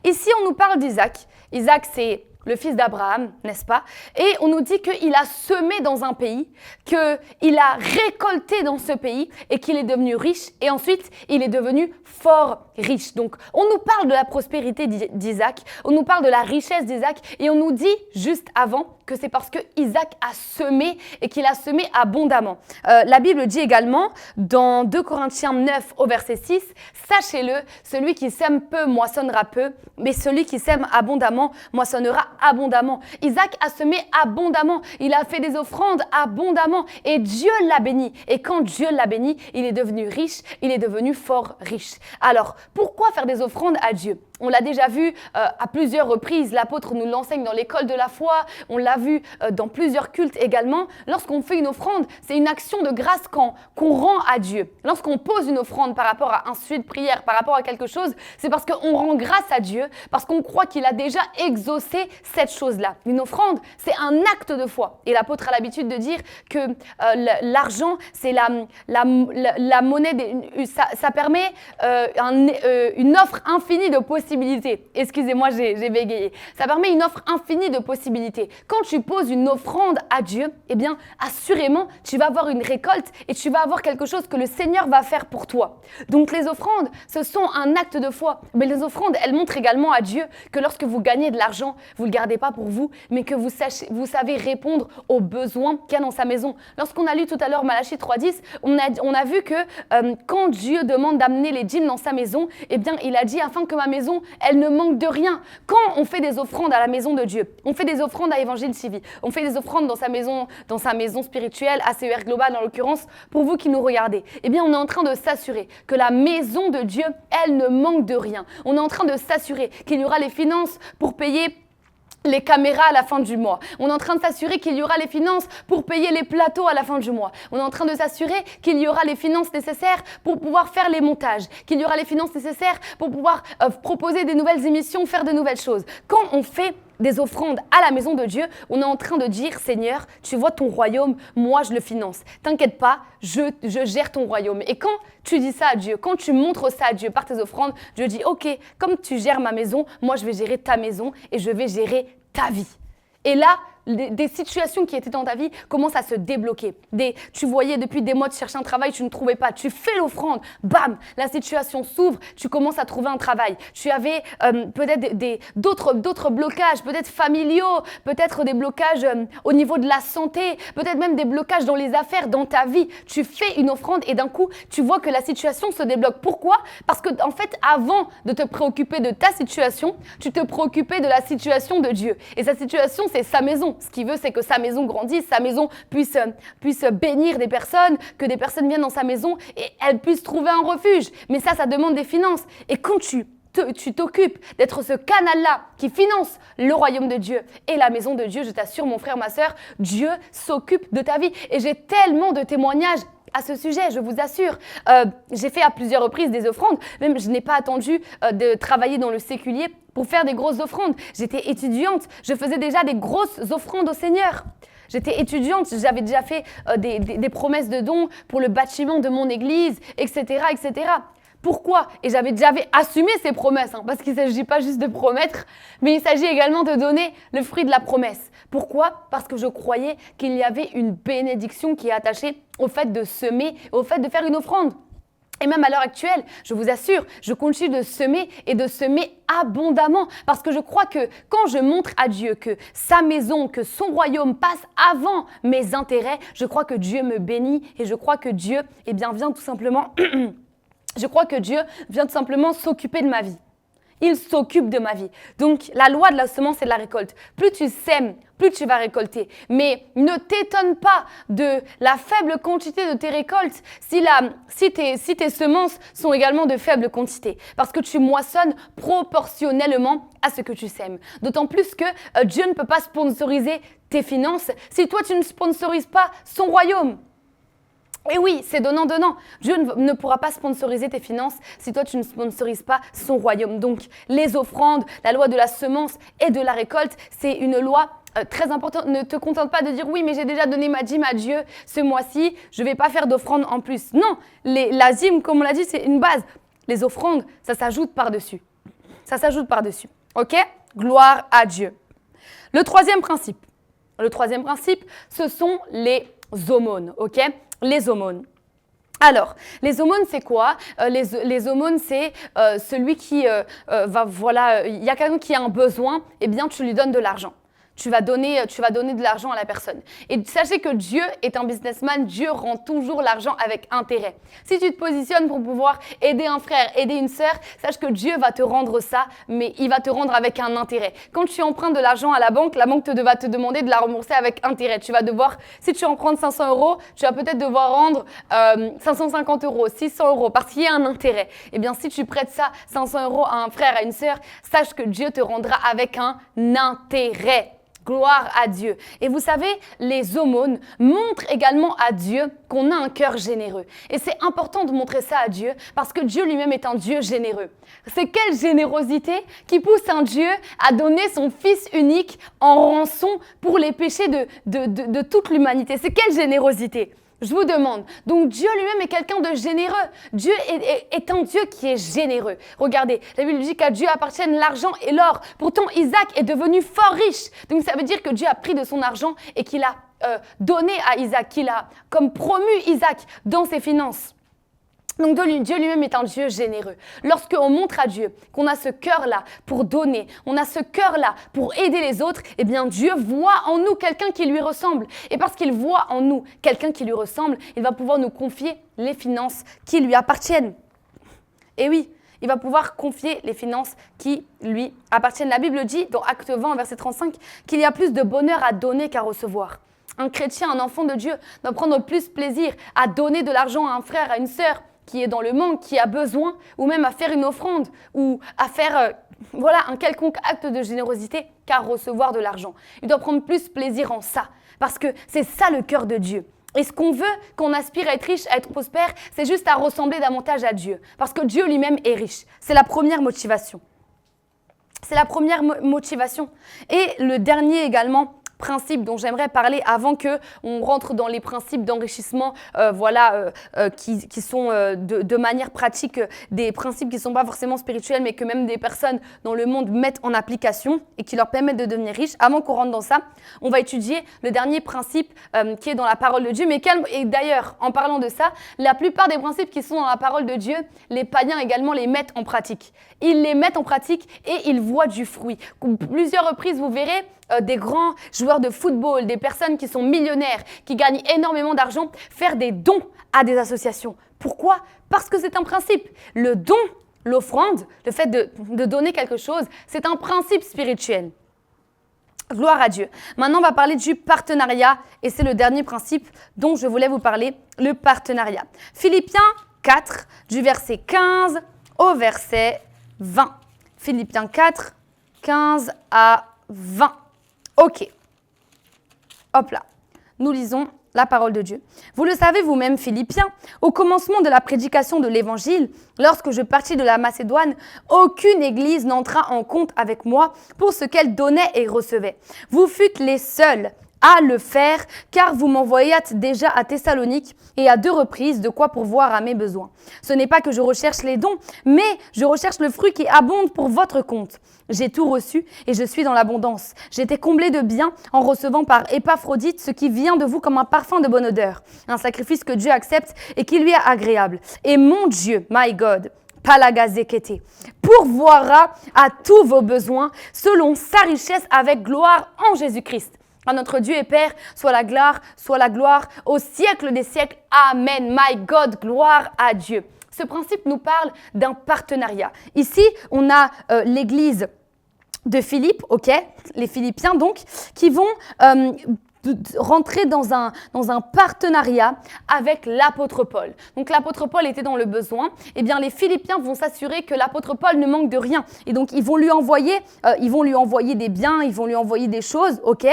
Ici, on nous parle d'Isaac. Isaac, c'est le fils d'Abraham, n'est-ce pas? Et on nous dit qu'il a semé dans un pays, qu'il a récolté dans ce pays et qu'il est devenu riche et ensuite il est devenu fort riche. Donc on nous parle de la prospérité d'Isaac, on nous parle de la richesse d'Isaac et on nous dit juste avant que c'est parce que Isaac a semé et qu'il a semé abondamment. La Bible dit également dans 2 Corinthiens 9 au verset 6, « Sachez-le, celui qui sème peu moissonnera peu, mais celui qui sème abondamment moissonnera abondamment. » Isaac a semé abondamment, il a fait des offrandes abondamment et Dieu l'a béni. Et quand Dieu l'a béni, il est devenu riche, il est devenu fort riche. Alors, pourquoi faire des offrandes à Dieu? On l'a déjà vu à plusieurs reprises, l'apôtre nous l'enseigne dans l'école de la foi, on l'a vu dans plusieurs cultes également. Lorsqu'on fait une offrande, c'est une action de grâce qu'on rend à Dieu. Lorsqu'on pose une offrande par rapport à un sujet de prière, par rapport à quelque chose, c'est parce qu'on rend grâce à Dieu, parce qu'on croit qu'il a déjà exaucé cette chose-là. Une offrande, c'est un acte de foi. Et l'apôtre a l'habitude de dire que l'argent, c'est la monnaie, ça permet une offre infinie de possibilités. Excusez-moi, j'ai bégayé. Ça permet une offre infinie de possibilités. Quand tu poses une offrande à Dieu, eh bien, assurément, tu vas avoir une récolte et tu vas avoir quelque chose que le Seigneur va faire pour toi. Donc, les offrandes, ce sont un acte de foi. Mais les offrandes, elles montrent également à Dieu que lorsque vous gagnez de l'argent, vous ne le gardez pas pour vous, mais que vous savez répondre aux besoins qu'il y a dans sa maison. Lorsqu'on a lu tout à l'heure Malachie 3.10, on a vu que quand Dieu demande d'amener les dîmes dans sa maison, eh bien, il a dit afin que ma maison, elle ne manque de rien. Quand on fait des offrandes à la maison de Dieu, on fait des offrandes à Évangile TV, on fait des offrandes dans sa maison spirituelle, ACER Global en l'occurrence, pour vous qui nous regardez, eh bien on est en train de s'assurer que la maison de Dieu, elle ne manque de rien. On est en train de s'assurer qu'il y aura les finances pour payer les caméras à la fin du mois. On est en train de s'assurer qu'il y aura les finances pour payer les plateaux à la fin du mois. On est en train de s'assurer qu'il y aura les finances nécessaires pour pouvoir faire les montages, qu'il y aura les finances nécessaires pour pouvoir proposer des nouvelles émissions, faire de nouvelles choses. Quand on fait des offrandes à la maison de Dieu, on est en train de dire, Seigneur, tu vois ton royaume, moi je le finance. T'inquiète pas, je gère ton royaume. Et quand tu dis ça à Dieu, quand tu montres ça à Dieu par tes offrandes, Dieu dit, ok, comme tu gères ma maison, moi je vais gérer ta maison et je vais gérer ta vie. Et là, des situations qui étaient dans ta vie commencent à se débloquer. Tu voyais depuis des mois, tu cherchais un travail, tu ne trouvais pas. Tu fais l'offrande, bam, la situation s'ouvre, tu commences à trouver un travail. Tu avais peut-être d'autres blocages, peut-être familiaux, peut-être des blocages au niveau de la santé, peut-être même des blocages dans les affaires, dans ta vie. Tu fais une offrande et d'un coup, tu vois que la situation se débloque. Pourquoi? Parce que en fait, avant de te préoccuper de ta situation, tu te préoccupais de la situation de Dieu. Et sa situation, c'est sa maison. Ce qu'il veut, c'est que sa maison grandisse, sa maison puisse bénir des personnes, que des personnes viennent dans sa maison et elles puissent trouver un refuge. Mais ça demande des finances. Et quand tu t'occupes d'être ce canal-là qui finance le royaume de Dieu et la maison de Dieu, je t'assure, mon frère, ma sœur, Dieu s'occupe de ta vie. Et j'ai tellement de témoignages à ce sujet, je vous assure. J'ai fait à plusieurs reprises des offrandes. Même, je n'ai pas attendu de travailler dans le séculier pour faire des grosses offrandes. J'étais étudiante, je faisais déjà des grosses offrandes au Seigneur. J'étais étudiante, j'avais déjà fait des promesses de dons pour le bâtiment de mon église, etc., etc. Pourquoi? Et j'avais déjà assumé ces promesses, parce qu'il ne s'agit pas juste de promettre, mais il s'agit également de donner le fruit de la promesse. Pourquoi? Parce que je croyais qu'il y avait une bénédiction qui est attachée au fait de semer, au fait de faire une offrande. Et même à l'heure actuelle, je vous assure, je continue de semer et de semer abondamment parce que je crois que quand je montre à Dieu que sa maison, que son royaume passe avant mes intérêts, je crois que Dieu me bénit et je crois que Dieu vient tout simplement, s'occuper de ma vie. Il s'occupe de ma vie. Donc, la loi de la semence et de la récolte. Plus tu sèmes, plus tu vas récolter. Mais ne t'étonne pas de la faible quantité de tes récoltes si tes semences sont également de faible quantité. Parce que tu moissonnes proportionnellement à ce que tu sèmes. D'autant plus que Dieu ne peut pas sponsoriser tes finances si toi, tu ne sponsorises pas son royaume. Et oui, c'est donnant-donnant. Dieu ne pourra pas sponsoriser tes finances si toi, tu ne sponsorises pas son royaume. Donc, les offrandes, la loi de la semence et de la récolte, c'est une loi très importante. Ne te contente pas de dire « Oui, mais j'ai déjà donné ma dîme à Dieu ce mois-ci, je ne vais pas faire d'offrande en plus. » Non, la dîme, comme on l'a dit, c'est une base. Les offrandes, ça s'ajoute par-dessus. Ça s'ajoute par-dessus. OK? Gloire à Dieu. Le troisième principe, ce sont les aumônes. OK? Les aumônes. Alors, les aumônes, c'est quoi? Les aumônes, c'est celui qui il y a quelqu'un qui a un besoin, eh bien, tu lui donnes de l'argent. Tu vas donner de l'argent à la personne. Et sachez que Dieu est un businessman, Dieu rend toujours l'argent avec intérêt. Si tu te positionnes pour pouvoir aider un frère, aider une sœur, sache que Dieu va te rendre ça, mais il va te rendre avec un intérêt. Quand tu empruntes de l'argent à la banque va te demander de la rembourser avec intérêt. Tu vas devoir, si tu empruntes 500 €, tu vas peut-être devoir rendre 550 €, 600 € parce qu'il y a un intérêt. Eh bien, si tu prêtes ça, 500 € à un frère, à une sœur, sache que Dieu te rendra avec un intérêt. Gloire à Dieu. Et vous savez, les aumônes montrent également à Dieu qu'on a un cœur généreux. Et c'est important de montrer ça à Dieu parce que Dieu lui-même est un Dieu généreux. C'est quelle générosité qui pousse un Dieu à donner son Fils unique en rançon pour les péchés de toute l'humanité? C'est quelle générosité? Je vous demande. Donc Dieu lui-même est quelqu'un de généreux. Dieu est un Dieu qui est généreux. Regardez, la Bible dit qu'à Dieu appartiennent l'argent et l'or. Pourtant, Isaac est devenu fort riche. Donc ça veut dire que Dieu a pris de son argent et qu'il a donné à Isaac, qu'il a comme promu Isaac dans ses finances. Donc Dieu lui-même est un Dieu généreux. Lorsqu'on montre à Dieu qu'on a ce cœur-là pour donner, on a ce cœur-là pour aider les autres, eh bien Dieu voit en nous quelqu'un qui lui ressemble. Et parce qu'il voit en nous quelqu'un qui lui ressemble, il va pouvoir nous confier les finances qui lui appartiennent. Et oui, il va pouvoir confier les finances qui lui appartiennent. La Bible dit, dans Acte 20, verset 35, qu'il y a plus de bonheur à donner qu'à recevoir. Un chrétien, un enfant de Dieu, doit prendre plus plaisir à donner de l'argent à un frère, à une sœur, qui est dans le manque, qui a besoin, ou même à faire une offrande, ou à faire un quelconque acte de générosité qu'à recevoir de l'argent. Il doit prendre plus plaisir en ça, parce que c'est ça le cœur de Dieu. Et ce qu'on veut, qu'on aspire à être riche, à être prospère, c'est juste à ressembler davantage à Dieu, parce que Dieu lui-même est riche. C'est la première motivation. C'est la première motivation. Et le dernier également, principes dont j'aimerais parler avant qu'on rentre dans les principes d'enrichissement qui sont de manière pratique des principes qui ne sont pas forcément spirituels mais que même des personnes dans le monde mettent en application et qui leur permettent de devenir riches. Avant qu'on rentre dans ça, on va étudier le dernier principe qui est dans la parole de Dieu. Et d'ailleurs, en parlant de ça, la plupart des principes qui sont dans la parole de Dieu, les païens également les mettent en pratique. Ils les mettent en pratique et ils voient du fruit. Plusieurs reprises, vous verrez, des grands joueurs de football, des personnes qui sont millionnaires, qui gagnent énormément d'argent, faire des dons à des associations. Pourquoi? Parce que c'est un principe. Le don, l'offrande, le fait de donner quelque chose, c'est un principe spirituel. Gloire à Dieu. Maintenant, on va parler du partenariat et c'est le dernier principe dont je voulais vous parler, le partenariat. Philippiens 4, du verset 15 au verset 20. Philippiens 4, 15 à 20. Ok, hop là, nous lisons la parole de Dieu. Vous le savez vous-même, Philippiens, au commencement de la prédication de l'Évangile, lorsque je partis de la Macédoine, aucune église n'entra en compte avec moi pour ce qu'elle donnait et recevait. Vous fûtes les seuls à le faire, car vous m'envoyâtes déjà à Thessalonique et à 2 reprises de quoi pourvoir à mes besoins. Ce n'est pas que je recherche les dons, mais je recherche le fruit qui abonde pour votre compte. J'ai tout reçu et je suis dans l'abondance. J'ai été comblé de biens en recevant par Épaphrodite ce qui vient de vous comme un parfum de bonne odeur, un sacrifice que Dieu accepte et qui lui est agréable. Et mon Dieu, my God, Palagazekete, pourvoira à tous vos besoins selon sa richesse avec gloire en Jésus-Christ. À notre Dieu et Père, soit la gloire au siècle des siècles. Amen. My God, gloire à Dieu. Ce principe nous parle d'un partenariat. Ici, on a l'église de Philippe, ok, les Philippiens donc, qui vont rentrer dans un partenariat avec l'apôtre Paul. Donc l'apôtre Paul était dans le besoin. Eh bien, les Philippiens vont s'assurer que l'apôtre Paul ne manque de rien. Et donc, ils vont lui envoyer des biens, ils vont lui envoyer des choses, ok,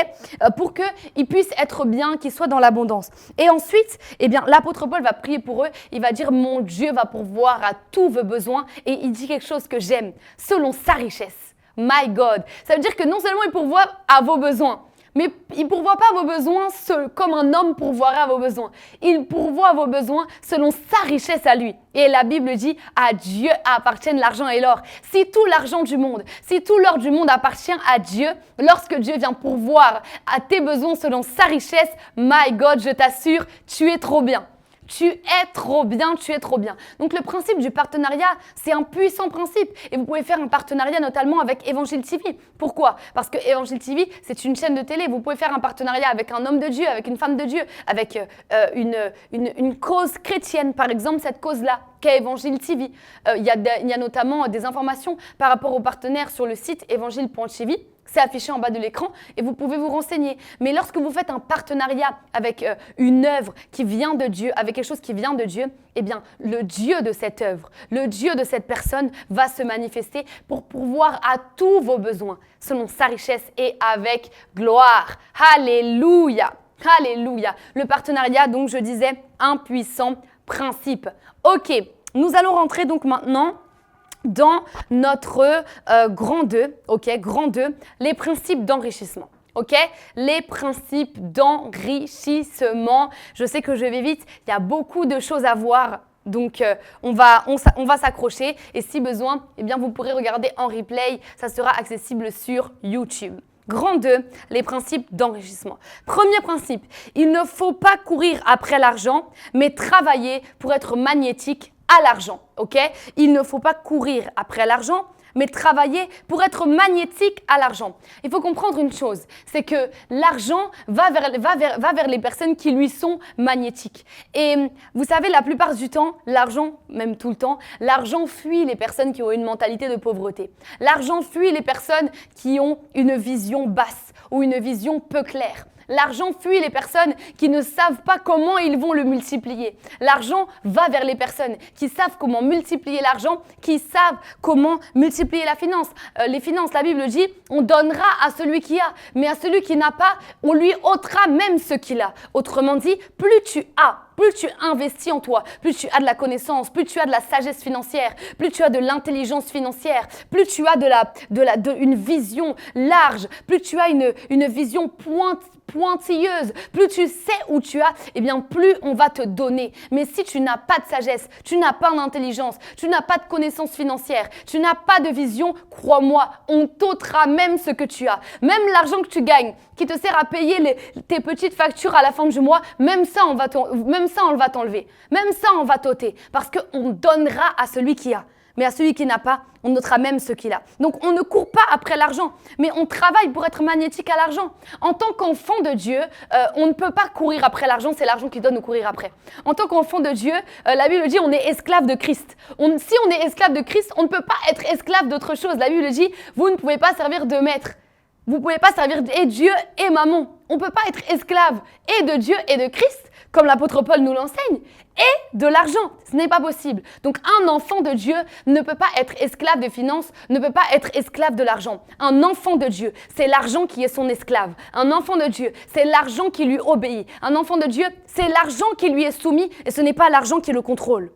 pour qu'il puisse être bien, qu'il soit dans l'abondance. Et ensuite, eh bien, l'apôtre Paul va prier pour eux. Il va dire, mon Dieu va pourvoir à tous vos besoins. Et il dit quelque chose que j'aime, selon sa richesse. My God. Ça veut dire que non seulement il pourvoit à vos besoins, mais il ne pourvoit pas vos besoins comme un homme pourvoirait à vos besoins. Il pourvoit à vos besoins selon sa richesse à lui. Et la Bible dit, à Dieu appartiennent l'argent et l'or. Si tout l'argent du monde, si tout l'or du monde appartient à Dieu, lorsque Dieu vient pourvoir à tes besoins selon sa richesse, my God, je t'assure, tu es trop bien. Tu es trop bien, tu es trop bien. Donc le principe du partenariat, c'est un puissant principe. Et vous pouvez faire un partenariat notamment avec Évangile TV. Pourquoi ? Parce que Évangile TV, c'est une chaîne de télé. Vous pouvez faire un partenariat avec un homme de Dieu, avec une femme de Dieu, avec une cause chrétienne, par exemple, cette cause-là, qu'est Évangile TV. Il y a notamment des informations par rapport aux partenaires sur le site évangile.tv. C'est affiché en bas de l'écran et vous pouvez vous renseigner. Mais lorsque vous faites un partenariat avec une œuvre qui vient de Dieu, avec quelque chose qui vient de Dieu, eh bien, le Dieu de cette œuvre, le Dieu de cette personne va se manifester pour pourvoir à tous vos besoins, selon sa richesse et avec gloire. Alléluia! Alléluia! Le partenariat, donc, je disais, un puissant principe. Ok, nous allons rentrer donc maintenant dans notre grand 2, ok, grand 2, les principes d'enrichissement. Ok, les principes d'enrichissement. Je sais que je vais vite, il y a beaucoup de choses à voir. Donc, on va s'accrocher et si besoin, eh bien, vous pourrez regarder en replay. Ça sera accessible sur YouTube. Grand 2, les principes d'enrichissement. Premier principe, il ne faut pas courir après l'argent, mais travailler pour être magnétique à l'argent, ok ? Il ne faut pas courir après l'argent, mais travailler pour être magnétique à l'argent. Il faut comprendre une chose, c'est que l'argent va vers les personnes qui lui sont magnétiques. Et vous savez, la plupart du temps, l'argent, même tout le temps, l'argent fuit les personnes qui ont une mentalité de pauvreté. L'argent fuit les personnes qui ont une vision basse ou une vision peu claire. L'argent fuit les personnes qui ne savent pas comment ils vont le multiplier. L'argent va vers les personnes qui savent comment multiplier l'argent, qui savent comment multiplier les finances. La Bible dit, on donnera à celui qui a, mais à celui qui n'a pas, on lui ôtera même ce qu'il a. Autrement dit, plus tu as, plus tu investis en toi, plus tu as de la connaissance, plus tu as de la sagesse financière, plus tu as de l'intelligence financière, plus tu as une vision large, plus tu as une vision pointilleuse, plus tu sais où tu as, eh bien plus on va te donner. Mais si tu n'as pas de sagesse, tu n'as pas d'intelligence, tu n'as pas de connaissance financière, tu n'as pas de vision, crois-moi, on t'ôtera même ce que tu as. Même l'argent que tu gagnes, qui te sert à payer tes petites factures à la fin du mois, même ça on va t'enlever. Même ça on va t'ôter. Parce qu'on donnera à celui qui a. Mais à celui qui n'a pas, on notera même ce qu'il a. Donc, on ne court pas après l'argent, mais on travaille pour être magnétique à l'argent. En tant qu'enfant de Dieu, on ne peut pas courir après l'argent, c'est l'argent qui doit nous courir après. En tant qu'enfant de Dieu, la Bible dit on est esclave de Christ. Si on est esclave de Christ, on ne peut pas être esclave d'autre chose. La Bible dit, vous ne pouvez pas servir de maître. Vous ne pouvez pas servir et Dieu et maman. On ne peut pas être esclave et de Dieu et de Christ, comme l'apôtre Paul nous l'enseigne, et de l'argent. Ce n'est pas possible. Donc, un enfant de Dieu ne peut pas être esclave des finances, ne peut pas être esclave de l'argent. Un enfant de Dieu, c'est l'argent qui est son esclave. Un enfant de Dieu, c'est l'argent qui lui obéit. Un enfant de Dieu, c'est l'argent qui lui est soumis et ce n'est pas l'argent qui le contrôle.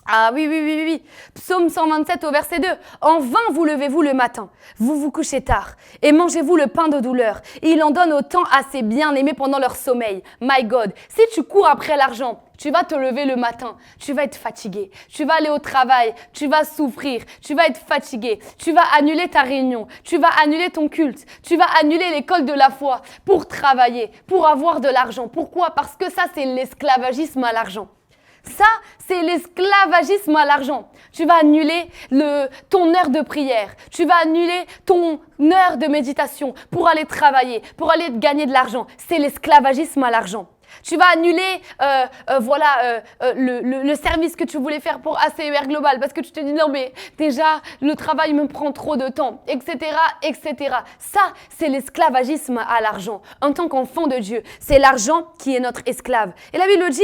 Ah oui, oui, oui, oui, oui. Psaume 127 au verset 2. En vain vous levez-vous le matin, vous vous couchez tard, et mangez-vous le pain de douleur. Et il en donne autant à ses bien-aimés pendant leur sommeil. My God, si tu cours après l'argent, tu vas te lever le matin, tu vas être fatigué, tu vas aller au travail, tu vas souffrir, tu vas être fatigué, tu vas annuler ta réunion, tu vas annuler ton culte, tu vas annuler l'école de la foi pour travailler, pour avoir de l'argent. Pourquoi? Parce que ça, c'est l'esclavagisme à l'argent. Ça, c'est l'esclavagisme à l'argent. Tu vas annuler ton heure de prière. Tu vas annuler ton heure de méditation pour aller travailler, pour aller gagner de l'argent. C'est l'esclavagisme à l'argent. Tu vas annuler le service que tu voulais faire pour ACER Global parce que tu te dis non mais déjà le travail me prend trop de temps, etc., etc. Ça, c'est l'esclavagisme à l'argent. En tant qu'enfant de Dieu, c'est l'argent qui est notre esclave. Et la Bible dit,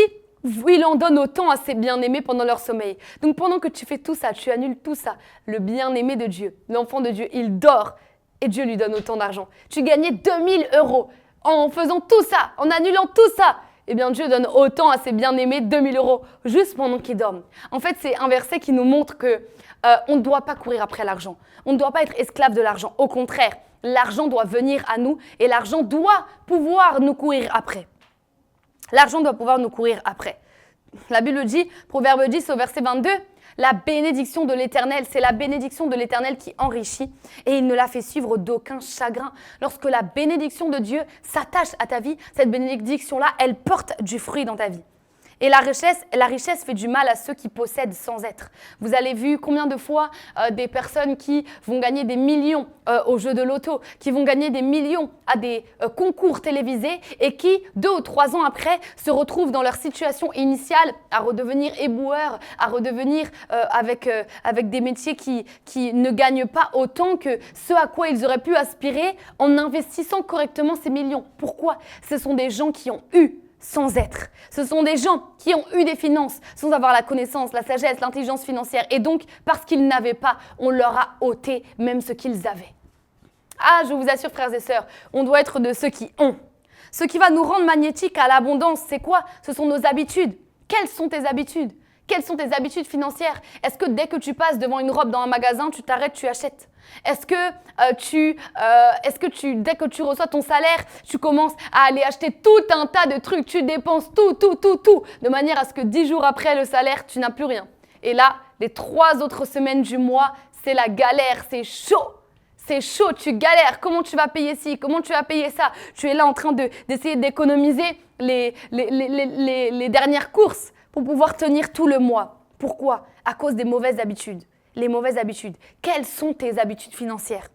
il en donne autant à ses bien-aimés pendant leur sommeil. Donc pendant que tu fais tout ça, tu annules tout ça, le bien-aimé de Dieu, l'enfant de Dieu, il dort et Dieu lui donne autant d'argent. Tu gagnais 2000 € en faisant tout ça, en annulant tout ça. Eh bien Dieu donne autant à ses bien-aimés, 2000 € juste pendant qu'ils dorment. En fait, c'est un verset qui nous montre que on ne doit pas courir après l'argent. On ne doit pas être esclave de l'argent. Au contraire, l'argent doit venir à nous et l'argent doit pouvoir nous courir après. L'argent doit pouvoir nous courir après. La Bible dit, Proverbe 10 au verset 22, la bénédiction de l'Éternel, c'est la bénédiction de l'Éternel qui enrichit et il ne la fait suivre d'aucun chagrin. Lorsque la bénédiction de Dieu s'attache à ta vie, cette bénédiction-là, elle porte du fruit dans ta vie. Et la richesse fait du mal à ceux qui possèdent sans être. Vous avez vu combien de fois des personnes qui vont gagner des millions au jeu de loto, qui vont gagner des millions à des concours télévisés et qui, 2 ou 3 ans après, se retrouvent dans leur situation initiale à redevenir éboueurs, à redevenir avec des métiers qui ne gagnent pas autant que ce à quoi ils auraient pu aspirer en investissant correctement ces millions. Pourquoi? Ce sont des gens qui ont eu sans être. Ce sont des gens qui ont eu des finances sans avoir la connaissance, la sagesse, l'intelligence financière. Et donc, parce qu'ils n'avaient pas, on leur a ôté même ce qu'ils avaient. Ah, je vous assure, frères et sœurs, on doit être de ceux qui ont. Ce qui va nous rendre magnétiques à l'abondance, c'est quoi? Ce sont nos habitudes. Quelles sont tes habitudes? Quelles sont tes habitudes financières? Est-ce que dès que tu passes devant une robe dans un magasin, tu t'arrêtes, tu achètes? Est-ce que dès que tu reçois ton salaire, tu commences à aller acheter tout un tas de trucs, tu dépenses tout, de manière à ce que 10 jours après le salaire, tu n'as plus rien. Et là, les 3 autres semaines du mois, c'est la galère, c'est chaud. C'est chaud, tu galères. Comment tu vas payer ci? Comment tu vas payer ça? Tu es là en train d'essayer d'économiser les dernières courses pour pouvoir tenir tout le mois. Pourquoi? À cause des mauvaises habitudes. Les mauvaises habitudes. Quelles sont tes habitudes financières?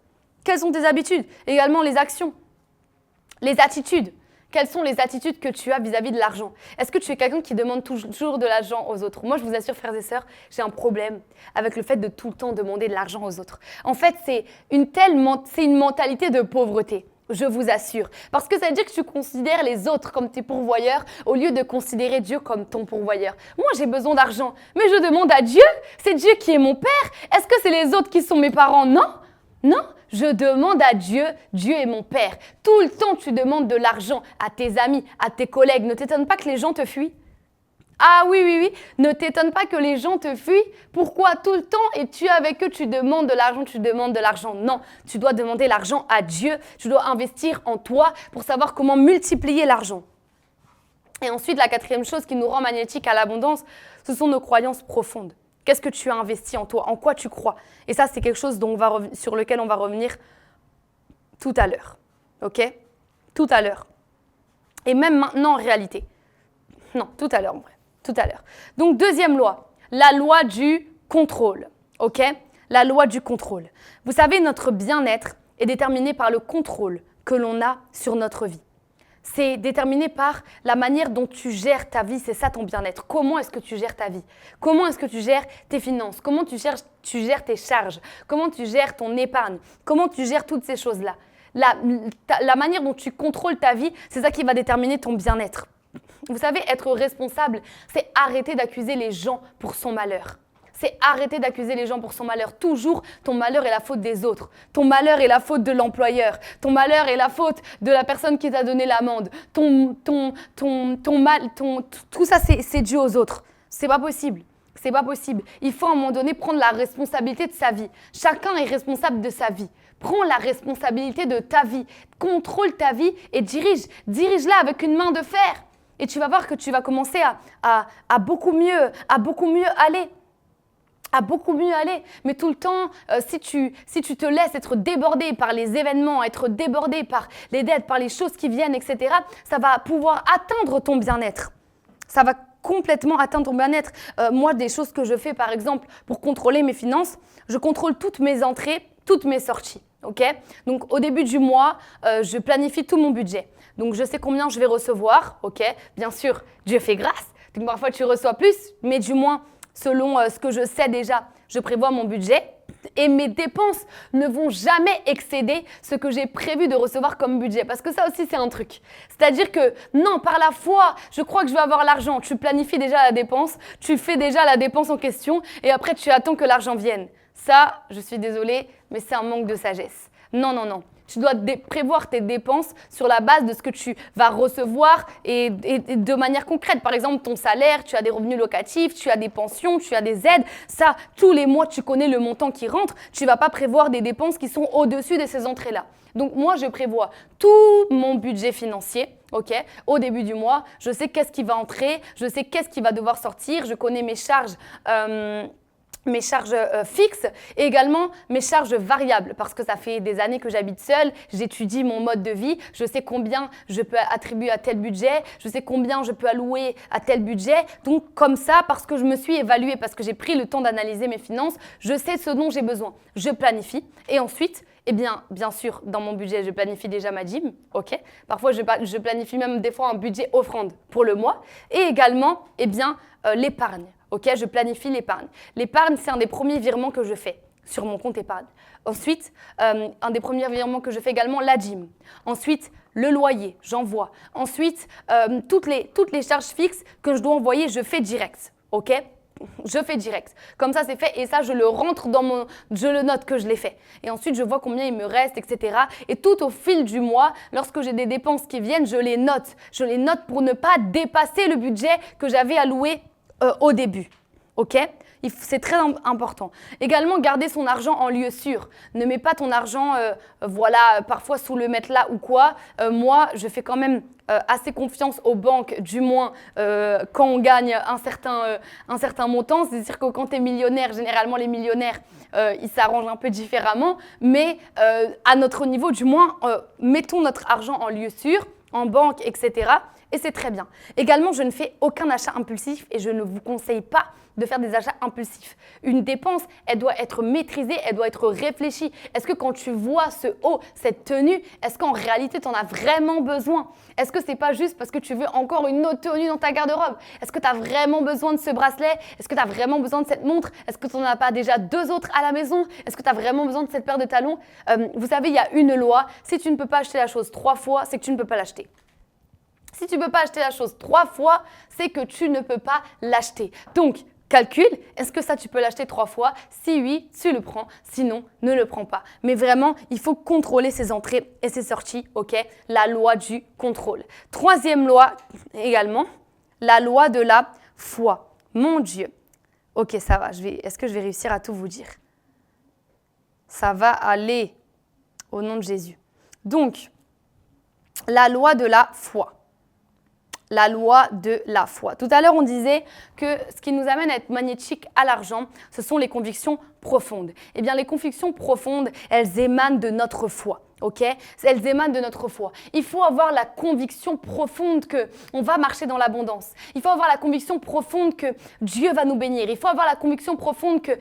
Quelles sont tes habitudes? Également les actions, les attitudes. Quelles sont les attitudes que tu as vis-à-vis de l'argent? Est-ce que tu es quelqu'un qui demande toujours de l'argent aux autres? Moi, je vous assure, frères et sœurs, j'ai un problème avec le fait de tout le temps demander de l'argent aux autres. En fait, c'est une mentalité de pauvreté. Je vous assure. Parce que ça veut dire que tu considères les autres comme tes pourvoyeurs au lieu de considérer Dieu comme ton pourvoyeur. Moi, j'ai besoin d'argent, mais je demande à Dieu. C'est Dieu qui est mon Père. Est-ce que c'est les autres qui sont mes parents? Non. Non. Je demande à Dieu. Dieu est mon Père. Tout le temps, tu demandes de l'argent à tes amis, à tes collègues. Ne t'étonne pas que les gens te fuient. Ah oui. Ne t'étonne pas que les gens te fuient. Pourquoi tout le temps es-tu avec eux? Tu demandes de l'argent. Non, tu dois demander l'argent à Dieu. Tu dois investir en toi pour savoir comment multiplier l'argent. Et ensuite, la 4e chose qui nous rend magnétiques à l'abondance, ce sont nos croyances profondes. Qu'est-ce que tu as investi en toi? En quoi tu crois? Et ça, c'est quelque chose sur lequel on va revenir tout à l'heure. Ok? Tout à l'heure. Et même maintenant en réalité. Non, tout à l'heure en vrai. Tout à l'heure. Donc, 2e loi, la loi du contrôle. Ok? La loi du contrôle. Vous savez, notre bien-être est déterminé par le contrôle que l'on a sur notre vie. C'est déterminé par la manière dont tu gères ta vie, c'est ça ton bien-être. Comment est-ce que tu gères ta vie? Comment est-ce que tu gères tes finances? Comment tu gères tes charges? Comment tu gères ton épargne? Comment tu gères toutes ces choses-là? La manière dont tu contrôles ta vie, c'est ça qui va déterminer ton bien-être. Vous savez, être responsable, c'est arrêter d'accuser les gens pour son malheur. C'est arrêter d'accuser les gens pour son malheur. Toujours, ton malheur est la faute des autres. Ton malheur est la faute de l'employeur. Ton malheur est la faute de la personne qui t'a donné l'amende. Tout ça, c'est dû aux autres. C'est pas possible. C'est pas possible. Il faut à un moment donné prendre la responsabilité de sa vie. Chacun est responsable de sa vie. Prends la responsabilité de ta vie. Contrôle ta vie et dirige-la avec une main de fer. Et tu vas voir que tu vas commencer à beaucoup mieux aller. À beaucoup mieux aller. Mais tout le temps, si tu te laisses être débordé par les événements, être débordé par les dettes, par les choses qui viennent, etc., ça va pouvoir atteindre ton bien-être. Ça va complètement atteindre ton bien-être. Moi, des choses que je fais, par exemple, pour contrôler mes finances, je contrôle toutes mes entrées, toutes mes sorties. Okay. Donc, au début du mois, je planifie tout mon budget. Donc, je sais combien je vais recevoir. Okay. Bien sûr, Dieu fait grâce. Donc, parfois, tu reçois plus, mais du moins, selon ce que je sais déjà, je prévois mon budget. Et mes dépenses ne vont jamais excéder ce que j'ai prévu de recevoir comme budget. Parce que ça aussi, c'est un truc. C'est-à-dire que, non, par la foi, je crois que je vais avoir l'argent. Tu planifies déjà la dépense, tu fais déjà la dépense en question et après, tu attends que l'argent vienne. Ça, je suis désolée, mais c'est un manque de sagesse. Non, non, non. Tu dois prévoir tes dépenses sur la base de ce que tu vas recevoir et de manière concrète. Par exemple, ton salaire, tu as des revenus locatifs, tu as des pensions, tu as des aides. Ça, tous les mois, tu connais le montant qui rentre. Tu ne vas pas prévoir des dépenses qui sont au-dessus de ces entrées-là. Donc, moi, je prévois tout mon budget financier. Okay. Au début du mois, je sais qu'est-ce qui va entrer, je sais qu'est-ce qui va devoir sortir, je connais mes charges fixes et également mes charges variables parce que ça fait des années que j'habite seule, j'étudie mon mode de vie, je sais combien je peux attribuer à tel budget, je sais combien je peux allouer à tel budget. Donc comme ça, parce que je me suis évaluée, parce que j'ai pris le temps d'analyser mes finances, je sais ce dont j'ai besoin. Je planifie et ensuite, eh bien sûr, dans mon budget, je planifie déjà ma dîme, ok. Parfois, je planifie même des fois un budget offrande pour le mois et également, eh bien, l'épargne. Ok, je planifie l'épargne. L'épargne, c'est un des premiers virements que je fais sur mon compte épargne. Ensuite, un des premiers virements que je fais également, la dîme. Ensuite, le loyer, j'envoie. Ensuite, toutes les charges fixes que je dois envoyer, je fais direct. Ok, je fais direct. Comme ça, c'est fait et ça, je le rentre je le note que je l'ai fait. Et ensuite, je vois combien il me reste, etc. Et tout au fil du mois, lorsque j'ai des dépenses qui viennent, je les note. Je les note pour ne pas dépasser le budget que j'avais alloué au début, ok? C'est très important. Également, garder son argent en lieu sûr. Ne mets pas ton argent, parfois sous le matelas ou quoi. Moi, je fais quand même assez confiance aux banques, du moins quand on gagne un certain montant. C'est-à-dire que quand tu es millionnaire, généralement les millionnaires, ils s'arrangent un peu différemment. Mais à notre niveau, du moins, mettons notre argent en lieu sûr, en banque, etc. Et c'est très bien. Également, je ne fais aucun achat impulsif et je ne vous conseille pas de faire des achats impulsifs. Une dépense, elle doit être maîtrisée, elle doit être réfléchie. Est-ce que quand tu vois ce haut, cette tenue, est-ce qu'en réalité, tu en as vraiment besoin? Est-ce que c'est pas juste parce que tu veux encore une autre tenue dans ta garde-robe? Est-ce que tu as vraiment besoin de ce bracelet? Est-ce que tu as vraiment besoin de cette montre? Est-ce que tu n'en as pas déjà 2 autres à la maison? Est-ce que tu as vraiment besoin de cette paire de talons? Vous savez, il y a une loi. Si tu ne peux pas acheter la chose 3 fois, c'est que tu ne peux pas l'acheter. Si tu ne peux pas acheter la chose 3 fois, c'est que tu ne peux pas l'acheter. Donc, calcule, est-ce que ça tu peux l'acheter 3 fois? Si oui, tu le prends, sinon ne le prends pas. Mais vraiment, il faut contrôler ses entrées et ses sorties, ok? La loi du contrôle. 3e loi également, la loi de la foi. Mon Dieu. Ok, ça va, est-ce que je vais réussir à tout vous dire? Ça va aller au nom de Jésus. Donc, la loi de la foi. La loi de la foi. Tout à l'heure, on disait que ce qui nous amène à être magnétique à l'argent, ce sont les convictions profondes. Eh bien, les convictions profondes, elles émanent de notre foi. Ok, elles émanent de notre foi. Il faut avoir la conviction profonde qu'on va marcher dans l'abondance. Il faut avoir la conviction profonde que Dieu va nous bénir. Il faut avoir la conviction profonde que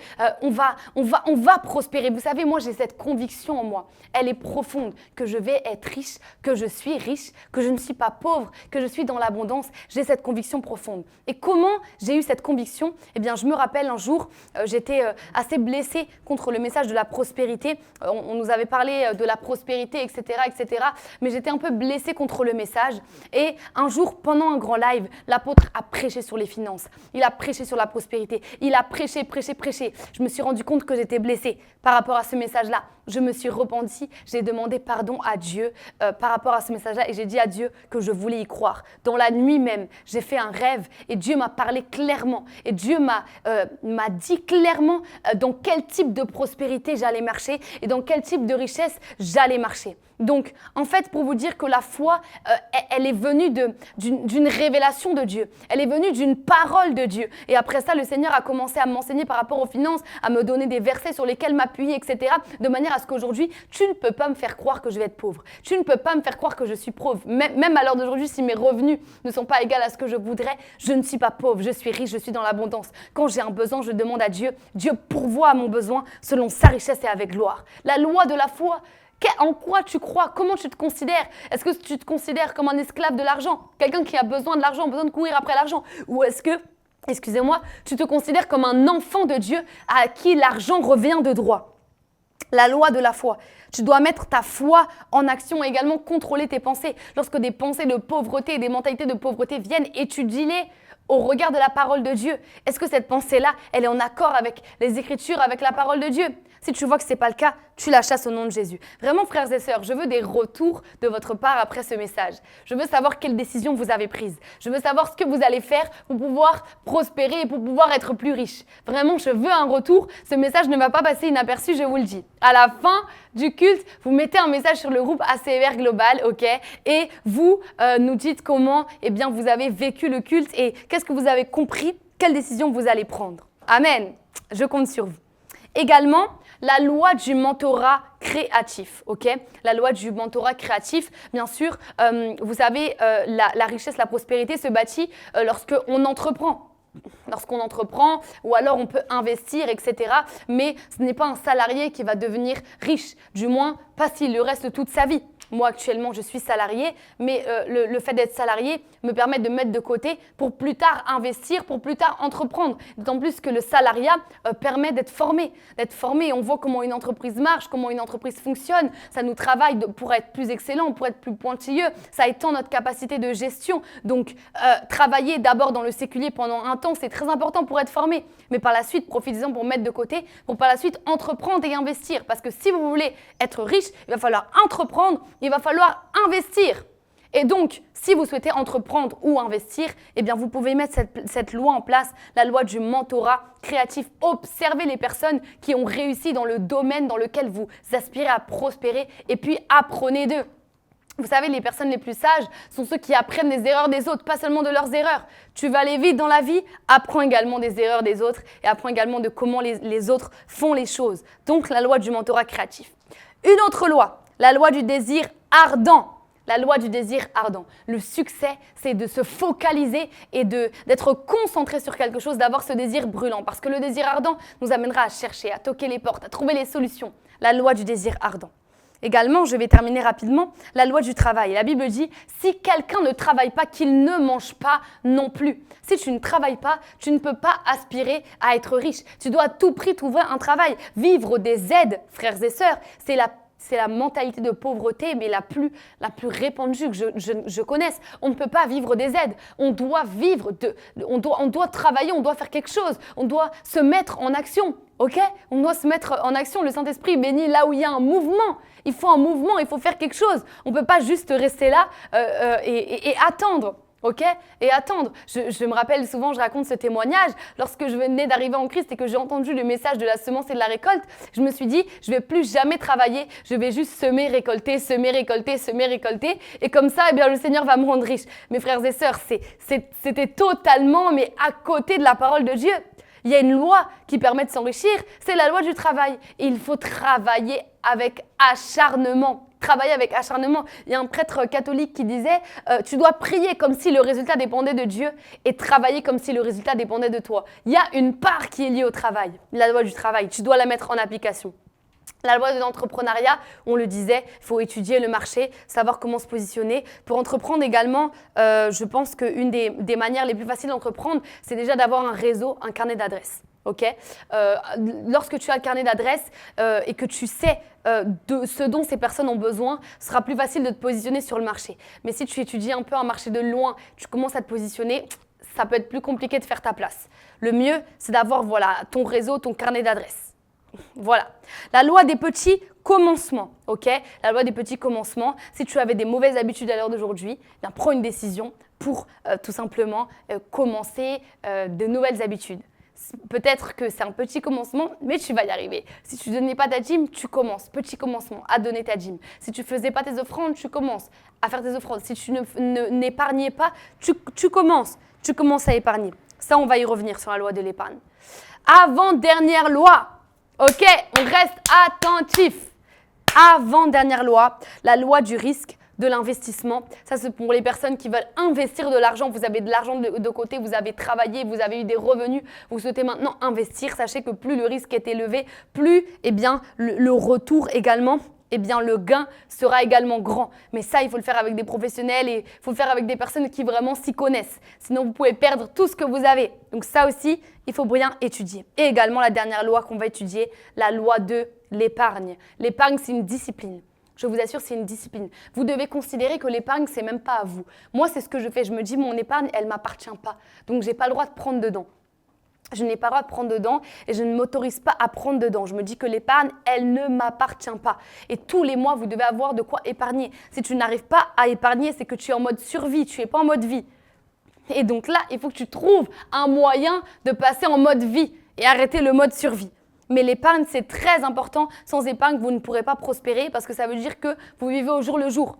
on va prospérer. Vous savez, moi, j'ai cette conviction en moi. Elle est profonde, que je vais être riche, que je suis riche, que je ne suis pas pauvre, que je suis dans l'abondance. J'ai cette conviction profonde. Et comment j'ai eu cette conviction? Eh bien, je me rappelle un jour, j'étais assez blessée contre le message de la prospérité. On nous avait parlé de la prospérité prospérité, etc., etc. Mais j'étais un peu blessée contre le message. Et un jour, pendant un grand live, l'apôtre a prêché sur les finances. Il a prêché sur la prospérité. Il a prêché. Je me suis rendu compte que j'étais blessée par rapport à ce message-là. Je me suis repentie, j'ai demandé pardon à Dieu par rapport à ce message-là et j'ai dit à Dieu que je voulais y croire. Dans la nuit même, j'ai fait un rêve et Dieu m'a parlé clairement. Et Dieu m'a dit clairement dans quel type de prospérité j'allais marcher et dans quel type de richesse j'allais marcher. Donc, en fait, pour vous dire que la foi, elle est venue d'une révélation de Dieu. Elle est venue d'une parole de Dieu. Et après ça, le Seigneur a commencé à m'enseigner par rapport aux finances, à me donner des versets sur lesquels m'appuyer, etc. De manière à ce qu'aujourd'hui, tu ne peux pas me faire croire que je vais être pauvre. Tu ne peux pas me faire croire que je suis pauvre. Même à l'heure d'aujourd'hui, si mes revenus ne sont pas égaux à ce que je voudrais, je ne suis pas pauvre. Je suis riche, je suis dans l'abondance. Quand j'ai un besoin, je demande à Dieu. Dieu pourvoit à mon besoin selon sa richesse et avec gloire. La loi de la foi. En quoi tu crois? Comment tu te considères? Est-ce que tu te considères comme un esclave de l'argent? Quelqu'un qui a besoin de l'argent, besoin de courir après l'argent? Ou est-ce que, excusez-moi, tu te considères comme un enfant de Dieu à qui l'argent revient de droit? La loi de la foi. Tu dois mettre ta foi en action et également contrôler tes pensées. Lorsque des pensées de pauvreté et des mentalités de pauvreté viennent, étudie-les au regard de la parole de Dieu. Est-ce que cette pensée-là, elle est en accord avec les Écritures, avec la parole de Dieu? Si tu vois que ce n'est pas le cas, tu la chasses au nom de Jésus. Vraiment, frères et sœurs, je veux des retours de votre part après ce message. Je veux savoir quelles décisions vous avez prises. Je veux savoir ce que vous allez faire pour pouvoir prospérer et pour pouvoir être plus riche. Vraiment, je veux un retour. Ce message ne va pas passer inaperçu, je vous le dis. À la fin du culte, vous mettez un message sur le groupe ACER Global, ok? Et vous nous dites comment vous avez vécu le culte et qu'est-ce que vous avez compris, quelles décisions vous allez prendre. Amen. Je compte sur vous. Également, la loi du mentorat créatif, ok? La loi du mentorat créatif, bien sûr, vous savez, la richesse, la prospérité se bâtit lorsqu'on entreprend. Lorsqu'on entreprend ou alors on peut investir, etc. Mais ce n'est pas un salarié qui va devenir riche, du moins pas s'il le reste toute sa vie. Moi, actuellement, je suis salariée, mais le fait d'être salarié me permet de mettre de côté pour plus tard investir, pour plus tard entreprendre. D'autant plus que le salariat permet d'être formé. On voit comment une entreprise marche, comment une entreprise fonctionne. Ça nous travaille pour être plus excellent, pour être plus pointilleux. Ça étend notre capacité de gestion. Donc, travailler d'abord dans le séculier pendant un temps, c'est très important pour être formé. Mais par la suite, profitez-en pour mettre de côté, pour par la suite entreprendre et investir. Parce que si vous voulez être riche, il va falloir entreprendre, il va falloir investir. Et donc, si vous souhaitez entreprendre ou investir, eh bien, vous pouvez mettre cette loi en place, la loi du mentorat créatif. Observez les personnes qui ont réussi dans le domaine dans lequel vous aspirez à prospérer et puis apprenez d'eux. Vous savez, les personnes les plus sages sont ceux qui apprennent des erreurs des autres, pas seulement de leurs erreurs. Tu vas aller vite dans la vie, apprends également des erreurs des autres et apprends également de comment les autres font les choses. Donc, la loi du mentorat créatif. Une autre loi, la loi du désir ardent. La loi du désir ardent. Le succès, c'est de se focaliser et d'être concentré sur quelque chose, d'avoir ce désir brûlant. Parce que le désir ardent nous amènera à chercher, à toquer les portes, à trouver les solutions. La loi du désir ardent. Également, je vais terminer rapidement, la loi du travail. La Bible dit, si quelqu'un ne travaille pas, qu'il ne mange pas non plus. Si tu ne travailles pas, tu ne peux pas aspirer à être riche. Tu dois à tout prix trouver un travail. Vivre des aides, frères et sœurs, c'est la mentalité de pauvreté, mais la plus répandue que je connaisse. On ne peut pas vivre des aides. On doit vivre, on doit travailler, on doit faire quelque chose. On doit se mettre en action. Ok? On doit se mettre en action. Le Saint-Esprit bénit là où il y a un mouvement. Il faut un mouvement, il faut faire quelque chose. On ne peut pas juste rester là et attendre. Ok? Et attendre. Je me rappelle souvent, je raconte ce témoignage. Lorsque je venais d'arriver en Christ et que j'ai entendu le message de la semence et de la récolte, je me suis dit, je ne vais plus jamais travailler. Je vais juste semer, récolter, semer, récolter, semer, récolter. Et comme ça, eh bien, le Seigneur va me rendre riche. Mes frères et sœurs, c'était totalement, mais à côté de la parole de Dieu. Il y a une loi qui permet de s'enrichir, c'est la loi du travail. Et il faut travailler avec acharnement. Travailler avec acharnement. Il y a un prêtre catholique qui disait tu dois prier comme si le résultat dépendait de Dieu et travailler comme si le résultat dépendait de toi. Il y a une part qui est liée au travail, la loi du travail. Tu dois la mettre en application. La loi de l'entrepreneuriat, on le disait, il faut étudier le marché, savoir comment se positionner. Pour entreprendre également, je pense qu'une des manières les plus faciles d'entreprendre, c'est déjà d'avoir un réseau, un carnet d'adresses. ok? Lorsque tu as le carnet d'adresses et que tu sais de ce dont ces personnes ont besoin, ce sera plus facile de te positionner sur le marché. Mais si tu étudies un peu un marché de loin, tu commences à te positionner, ça peut être plus compliqué de faire ta place. Le mieux, c'est d'avoir ton réseau, ton carnet d'adresses. Voilà. La loi des petits commencements, ok? La loi des petits commencements, si tu avais des mauvaises habitudes à l'heure d'aujourd'hui, bien prends une décision pour tout simplement commencer de nouvelles habitudes. Peut-être que c'est un petit commencement, mais tu vas y arriver. Si tu ne donnais pas ta dîme, tu commences. Petit commencement, à donner ta dîme. Si tu ne faisais pas tes offrandes, tu commences à faire tes offrandes. Si tu n'épargnais pas, tu commences. Tu commences à épargner. Ça, on va y revenir sur la loi de l'épargne. Avant-dernière loi. Ok, on reste attentif. Avant-dernière loi, la loi du risque, de l'investissement. Ça, c'est pour les personnes qui veulent investir de l'argent. Vous avez de l'argent de côté, vous avez travaillé, vous avez eu des revenus, vous souhaitez maintenant investir. Sachez que plus le risque est élevé, plus le retour également, le gain sera également grand. Mais ça, il faut le faire avec des professionnels et il faut le faire avec des personnes qui vraiment s'y connaissent. Sinon, vous pouvez perdre tout ce que vous avez. Donc ça aussi, il faut bien étudier. Et également, la dernière loi qu'on va étudier, la loi de l'épargne. L'épargne, c'est une discipline. Je vous assure, c'est une discipline. Vous devez considérer que l'épargne, c'est même pas à vous. Moi, c'est ce que je fais. Je me dis, mon épargne, elle ne m'appartient pas. Donc, je n'ai pas le droit de prendre dedans. Je n'ai pas le droit de prendre dedans et je ne m'autorise pas à prendre dedans. Je me dis que l'épargne, elle ne m'appartient pas. Et tous les mois, vous devez avoir de quoi épargner. Si tu n'arrives pas à épargner, c'est que tu es en mode survie, tu n'es pas en mode vie. Et donc là, il faut que tu trouves un moyen de passer en mode vie et arrêter le mode survie. Mais l'épargne, c'est très important. Sans épargne, vous ne pourrez pas prospérer parce que ça veut dire que vous vivez au jour le jour.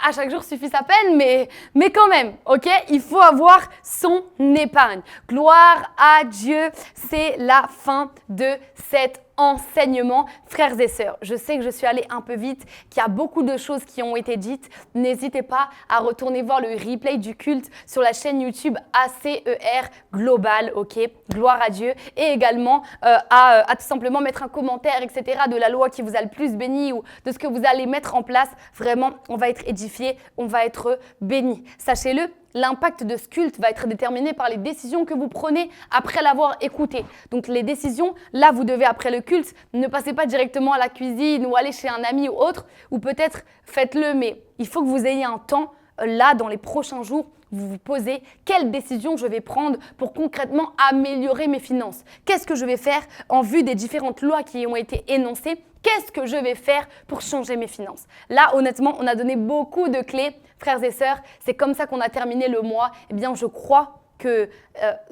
À chaque jour suffit sa peine, mais quand même, ok? Il faut avoir son épargne. Gloire à Dieu, c'est la fin de cet enseignement. Frères et sœurs, je sais que je suis allée un peu vite, qu'il y a beaucoup de choses qui ont été dites. N'hésitez pas à retourner voir le replay du culte sur la chaîne YouTube ACER Global, ok? Gloire à Dieu. Et également à tout simplement mettre un commentaire, etc. de la loi qui vous a le plus béni ou de ce que vous allez mettre en place. Vraiment, on va être édifié, on va être béni. Sachez-le, l'impact de ce culte va être déterminé par les décisions que vous prenez après l'avoir écouté. Donc les décisions, là vous devez après le culte, ne passez pas directement à la cuisine ou aller chez un ami ou autre, ou peut-être faites-le, mais il faut que vous ayez un temps là dans les prochains jours. Vous vous posez quelle décision je vais prendre pour concrètement améliorer mes finances. Qu'est-ce que je vais faire en vue des différentes lois qui ont été énoncées? Qu'est-ce que je vais faire pour changer mes finances? Là, honnêtement, on a donné beaucoup de clés, frères et sœurs. C'est comme ça qu'on a terminé le mois. Eh bien, je crois que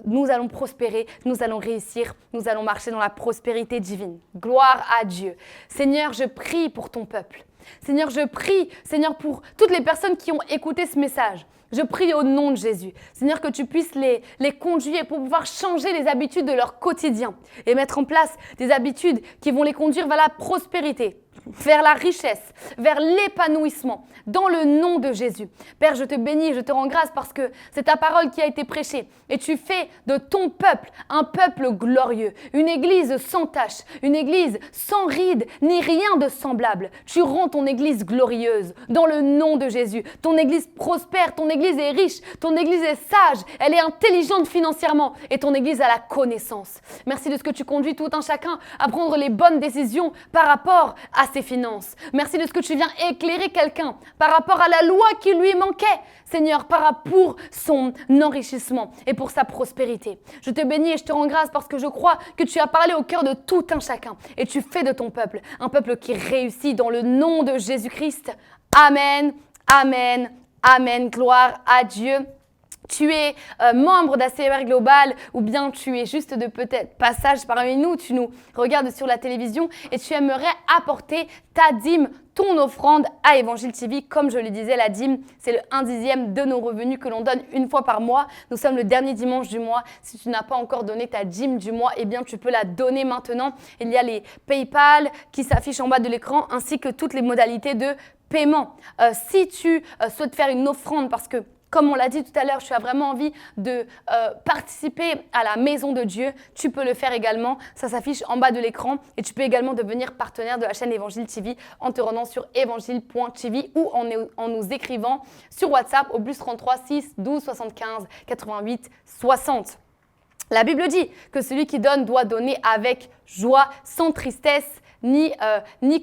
nous allons prospérer, nous allons réussir, nous allons marcher dans la prospérité divine. Gloire à Dieu. Seigneur, je prie pour ton peuple. Seigneur, je prie, Seigneur, pour toutes les personnes qui ont écouté ce message. Je prie au nom de Jésus. Seigneur, que tu puisses les conduire pour pouvoir changer les habitudes de leur quotidien et mettre en place des habitudes qui vont les conduire vers la prospérité, vers la richesse, vers l'épanouissement, dans le nom de Jésus. Père, je te bénis, je te rends grâce parce que c'est ta parole qui a été prêchée et tu fais de ton peuple un peuple glorieux, une église sans tache, une église sans rides ni rien de semblable. Tu rends ton église glorieuse dans le nom de Jésus. Ton église prospère, ton église est riche, ton église est sage, elle est intelligente financièrement et ton église a la connaissance. Merci de ce que tu conduis tout un chacun à prendre les bonnes décisions par rapport à ses finances. Merci de ce que tu viens éclairer quelqu'un par rapport à la loi qui lui manquait, Seigneur, pour son enrichissement et pour sa prospérité. Je te bénis et je te rends grâce parce que je crois que tu as parlé au cœur de tout un chacun et tu fais de ton peuple un peuple qui réussit dans le nom de Jésus-Christ. Amen, amen, amen. Gloire à Dieu. Tu es membre d'ACER Global ou bien tu es juste de peut-être passage parmi nous, tu nous regardes sur la télévision et tu aimerais apporter ta dîme, ton offrande à Évangile TV. Comme je le disais, la dîme, c'est le 1/10 de nos revenus que l'on donne une fois par mois. Nous sommes le dernier dimanche du mois. Si tu n'as pas encore donné ta dîme du mois, eh bien tu peux la donner maintenant. Il y a les PayPal qui s'affichent en bas de l'écran ainsi que toutes les modalités de paiement. Si tu souhaites faire une offrande parce que comme on l'a dit tout à l'heure, tu as vraiment envie de participer à la maison de Dieu, tu peux le faire également. Ça s'affiche en bas de l'écran et tu peux également devenir partenaire de la chaîne Évangile TV en te rendant sur évangile.tv ou en nous écrivant sur WhatsApp au +33 6 12 75 88 60. La Bible dit que celui qui donne doit donner avec joie, sans tristesse ni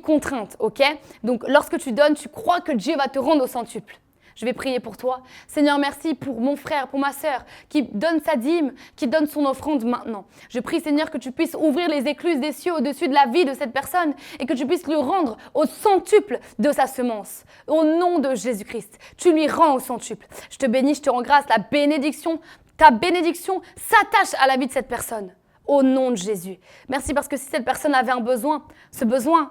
contrainte, ok? Donc, lorsque tu donnes, tu crois que Dieu va te rendre au centuple. Je vais prier pour toi. Seigneur, merci pour mon frère, pour ma sœur, qui donne sa dîme, qui donne son offrande maintenant. Je prie, Seigneur, que tu puisses ouvrir les écluses des cieux au-dessus de la vie de cette personne et que tu puisses lui rendre au centuple de sa semence. Au nom de Jésus-Christ, tu lui rends au centuple. Je te bénis, je te rends grâce. Ta bénédiction s'attache à la vie de cette personne. Au nom de Jésus. Merci parce que si cette personne avait un besoin, ce besoin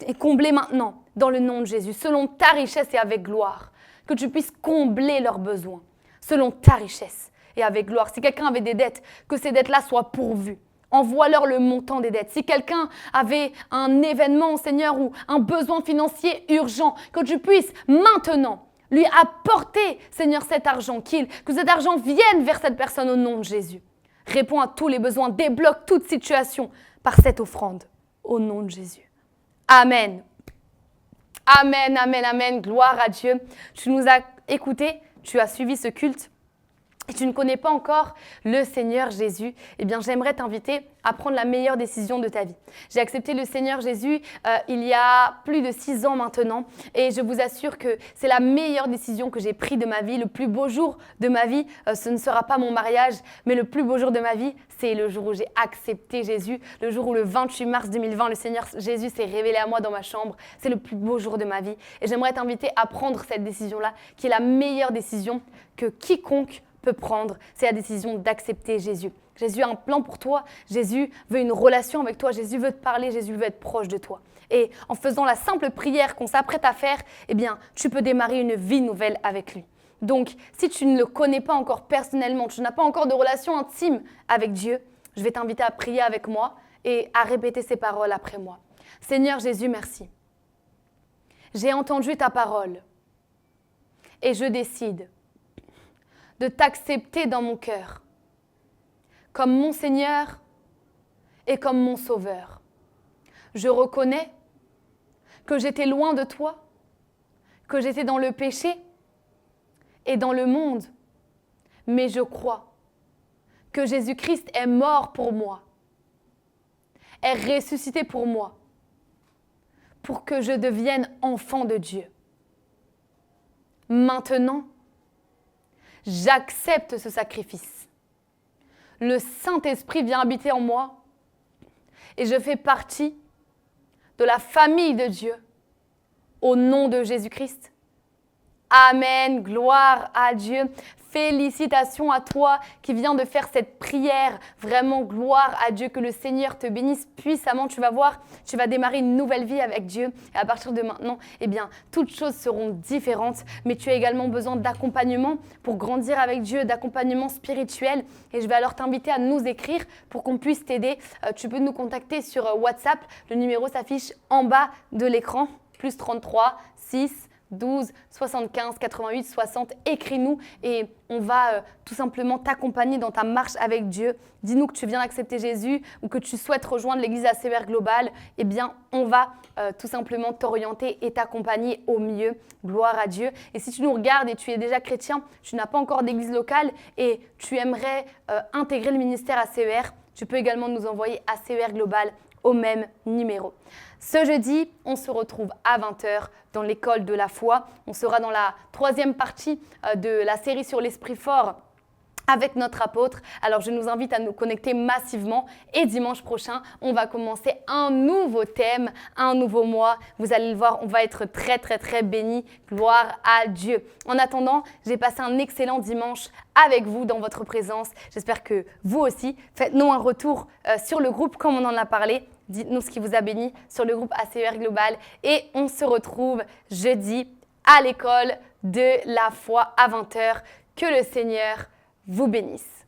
est comblé maintenant dans le nom de Jésus, selon ta richesse et avec gloire. Que tu puisses combler leurs besoins selon ta richesse et avec gloire. Si quelqu'un avait des dettes, que ces dettes-là soient pourvues. Envoie-leur le montant des dettes. Si quelqu'un avait un événement, Seigneur, ou un besoin financier urgent, que tu puisses maintenant lui apporter, Seigneur, cet argent, que cet argent vienne vers cette personne au nom de Jésus. Réponds à tous les besoins, débloque toute situation par cette offrande au nom de Jésus. Amen. Amen, amen, amen, gloire à Dieu. Tu nous as écoutés, tu as suivi ce culte et tu ne connais pas encore le Seigneur Jésus, eh bien j'aimerais t'inviter à prendre la meilleure décision de ta vie. J'ai accepté le Seigneur Jésus il y a plus de 6 ans maintenant et je vous assure que c'est la meilleure décision que j'ai prise de ma vie. Le plus beau jour de ma vie, ce ne sera pas mon mariage, mais le plus beau jour de ma vie, c'est le jour où j'ai accepté Jésus, le jour où le 28 mars 2020, le Seigneur Jésus s'est révélé à moi dans ma chambre. C'est le plus beau jour de ma vie et j'aimerais t'inviter à prendre cette décision-là qui est la meilleure décision que quiconque peut prendre, c'est la décision d'accepter Jésus. Jésus a un plan pour toi, Jésus veut une relation avec toi, Jésus veut te parler, Jésus veut être proche de toi. Et en faisant la simple prière qu'on s'apprête à faire, eh bien, tu peux démarrer une vie nouvelle avec lui. Donc, si tu ne le connais pas encore personnellement, tu n'as pas encore de relation intime avec Dieu, je vais t'inviter à prier avec moi et à répéter ces paroles après moi. Seigneur Jésus, merci. J'ai entendu ta parole et je décide de t'accepter dans mon cœur comme mon Seigneur et comme mon Sauveur. Je reconnais que j'étais loin de toi, que j'étais dans le péché et dans le monde, mais je crois que Jésus-Christ est mort pour moi, est ressuscité pour moi, pour que je devienne enfant de Dieu. Maintenant, j'accepte ce sacrifice. Le Saint-Esprit vient habiter en moi et je fais partie de la famille de Dieu au nom de Jésus-Christ. Amen, gloire à Dieu. Félicitations à toi qui viens de faire cette prière. Vraiment, gloire à Dieu, que le Seigneur te bénisse puissamment. Tu vas voir, tu vas démarrer une nouvelle vie avec Dieu. Et à partir de maintenant, eh bien, toutes choses seront différentes. Mais tu as également besoin d'accompagnement pour grandir avec Dieu, d'accompagnement spirituel. Et je vais alors t'inviter à nous écrire pour qu'on puisse t'aider. Tu peux nous contacter sur WhatsApp. Le numéro s'affiche en bas de l'écran. Plus 33 6 12 75 88 60, écris-nous et on va tout simplement t'accompagner dans ta marche avec Dieu. Dis-nous que tu viens d'accepter Jésus ou que tu souhaites rejoindre l'église ACER Global. Eh bien, on va tout simplement t'orienter et t'accompagner au mieux. Gloire à Dieu. Et si tu nous regardes et tu es déjà chrétien, tu n'as pas encore d'église locale et tu aimerais intégrer le ministère ACER, tu peux également nous envoyer ACER Global au même numéro. Ce jeudi, on se retrouve à 20h dans l'école de la foi. On sera dans la 3e partie de la série sur l'Esprit fort avec notre apôtre. Alors, je nous invite à nous connecter massivement et dimanche prochain, on va commencer un nouveau thème, un nouveau mois. Vous allez le voir, on va être très, très, très bénis. Gloire à Dieu. En attendant, j'ai passé un excellent dimanche avec vous dans votre présence. J'espère que vous aussi, faites-nous un retour sur le groupe comme on en a parlé. Dites-nous ce qui vous a béni sur le groupe ACER Global. Et on se retrouve jeudi à l'école de la foi à 20h. Que le Seigneur vous bénisse.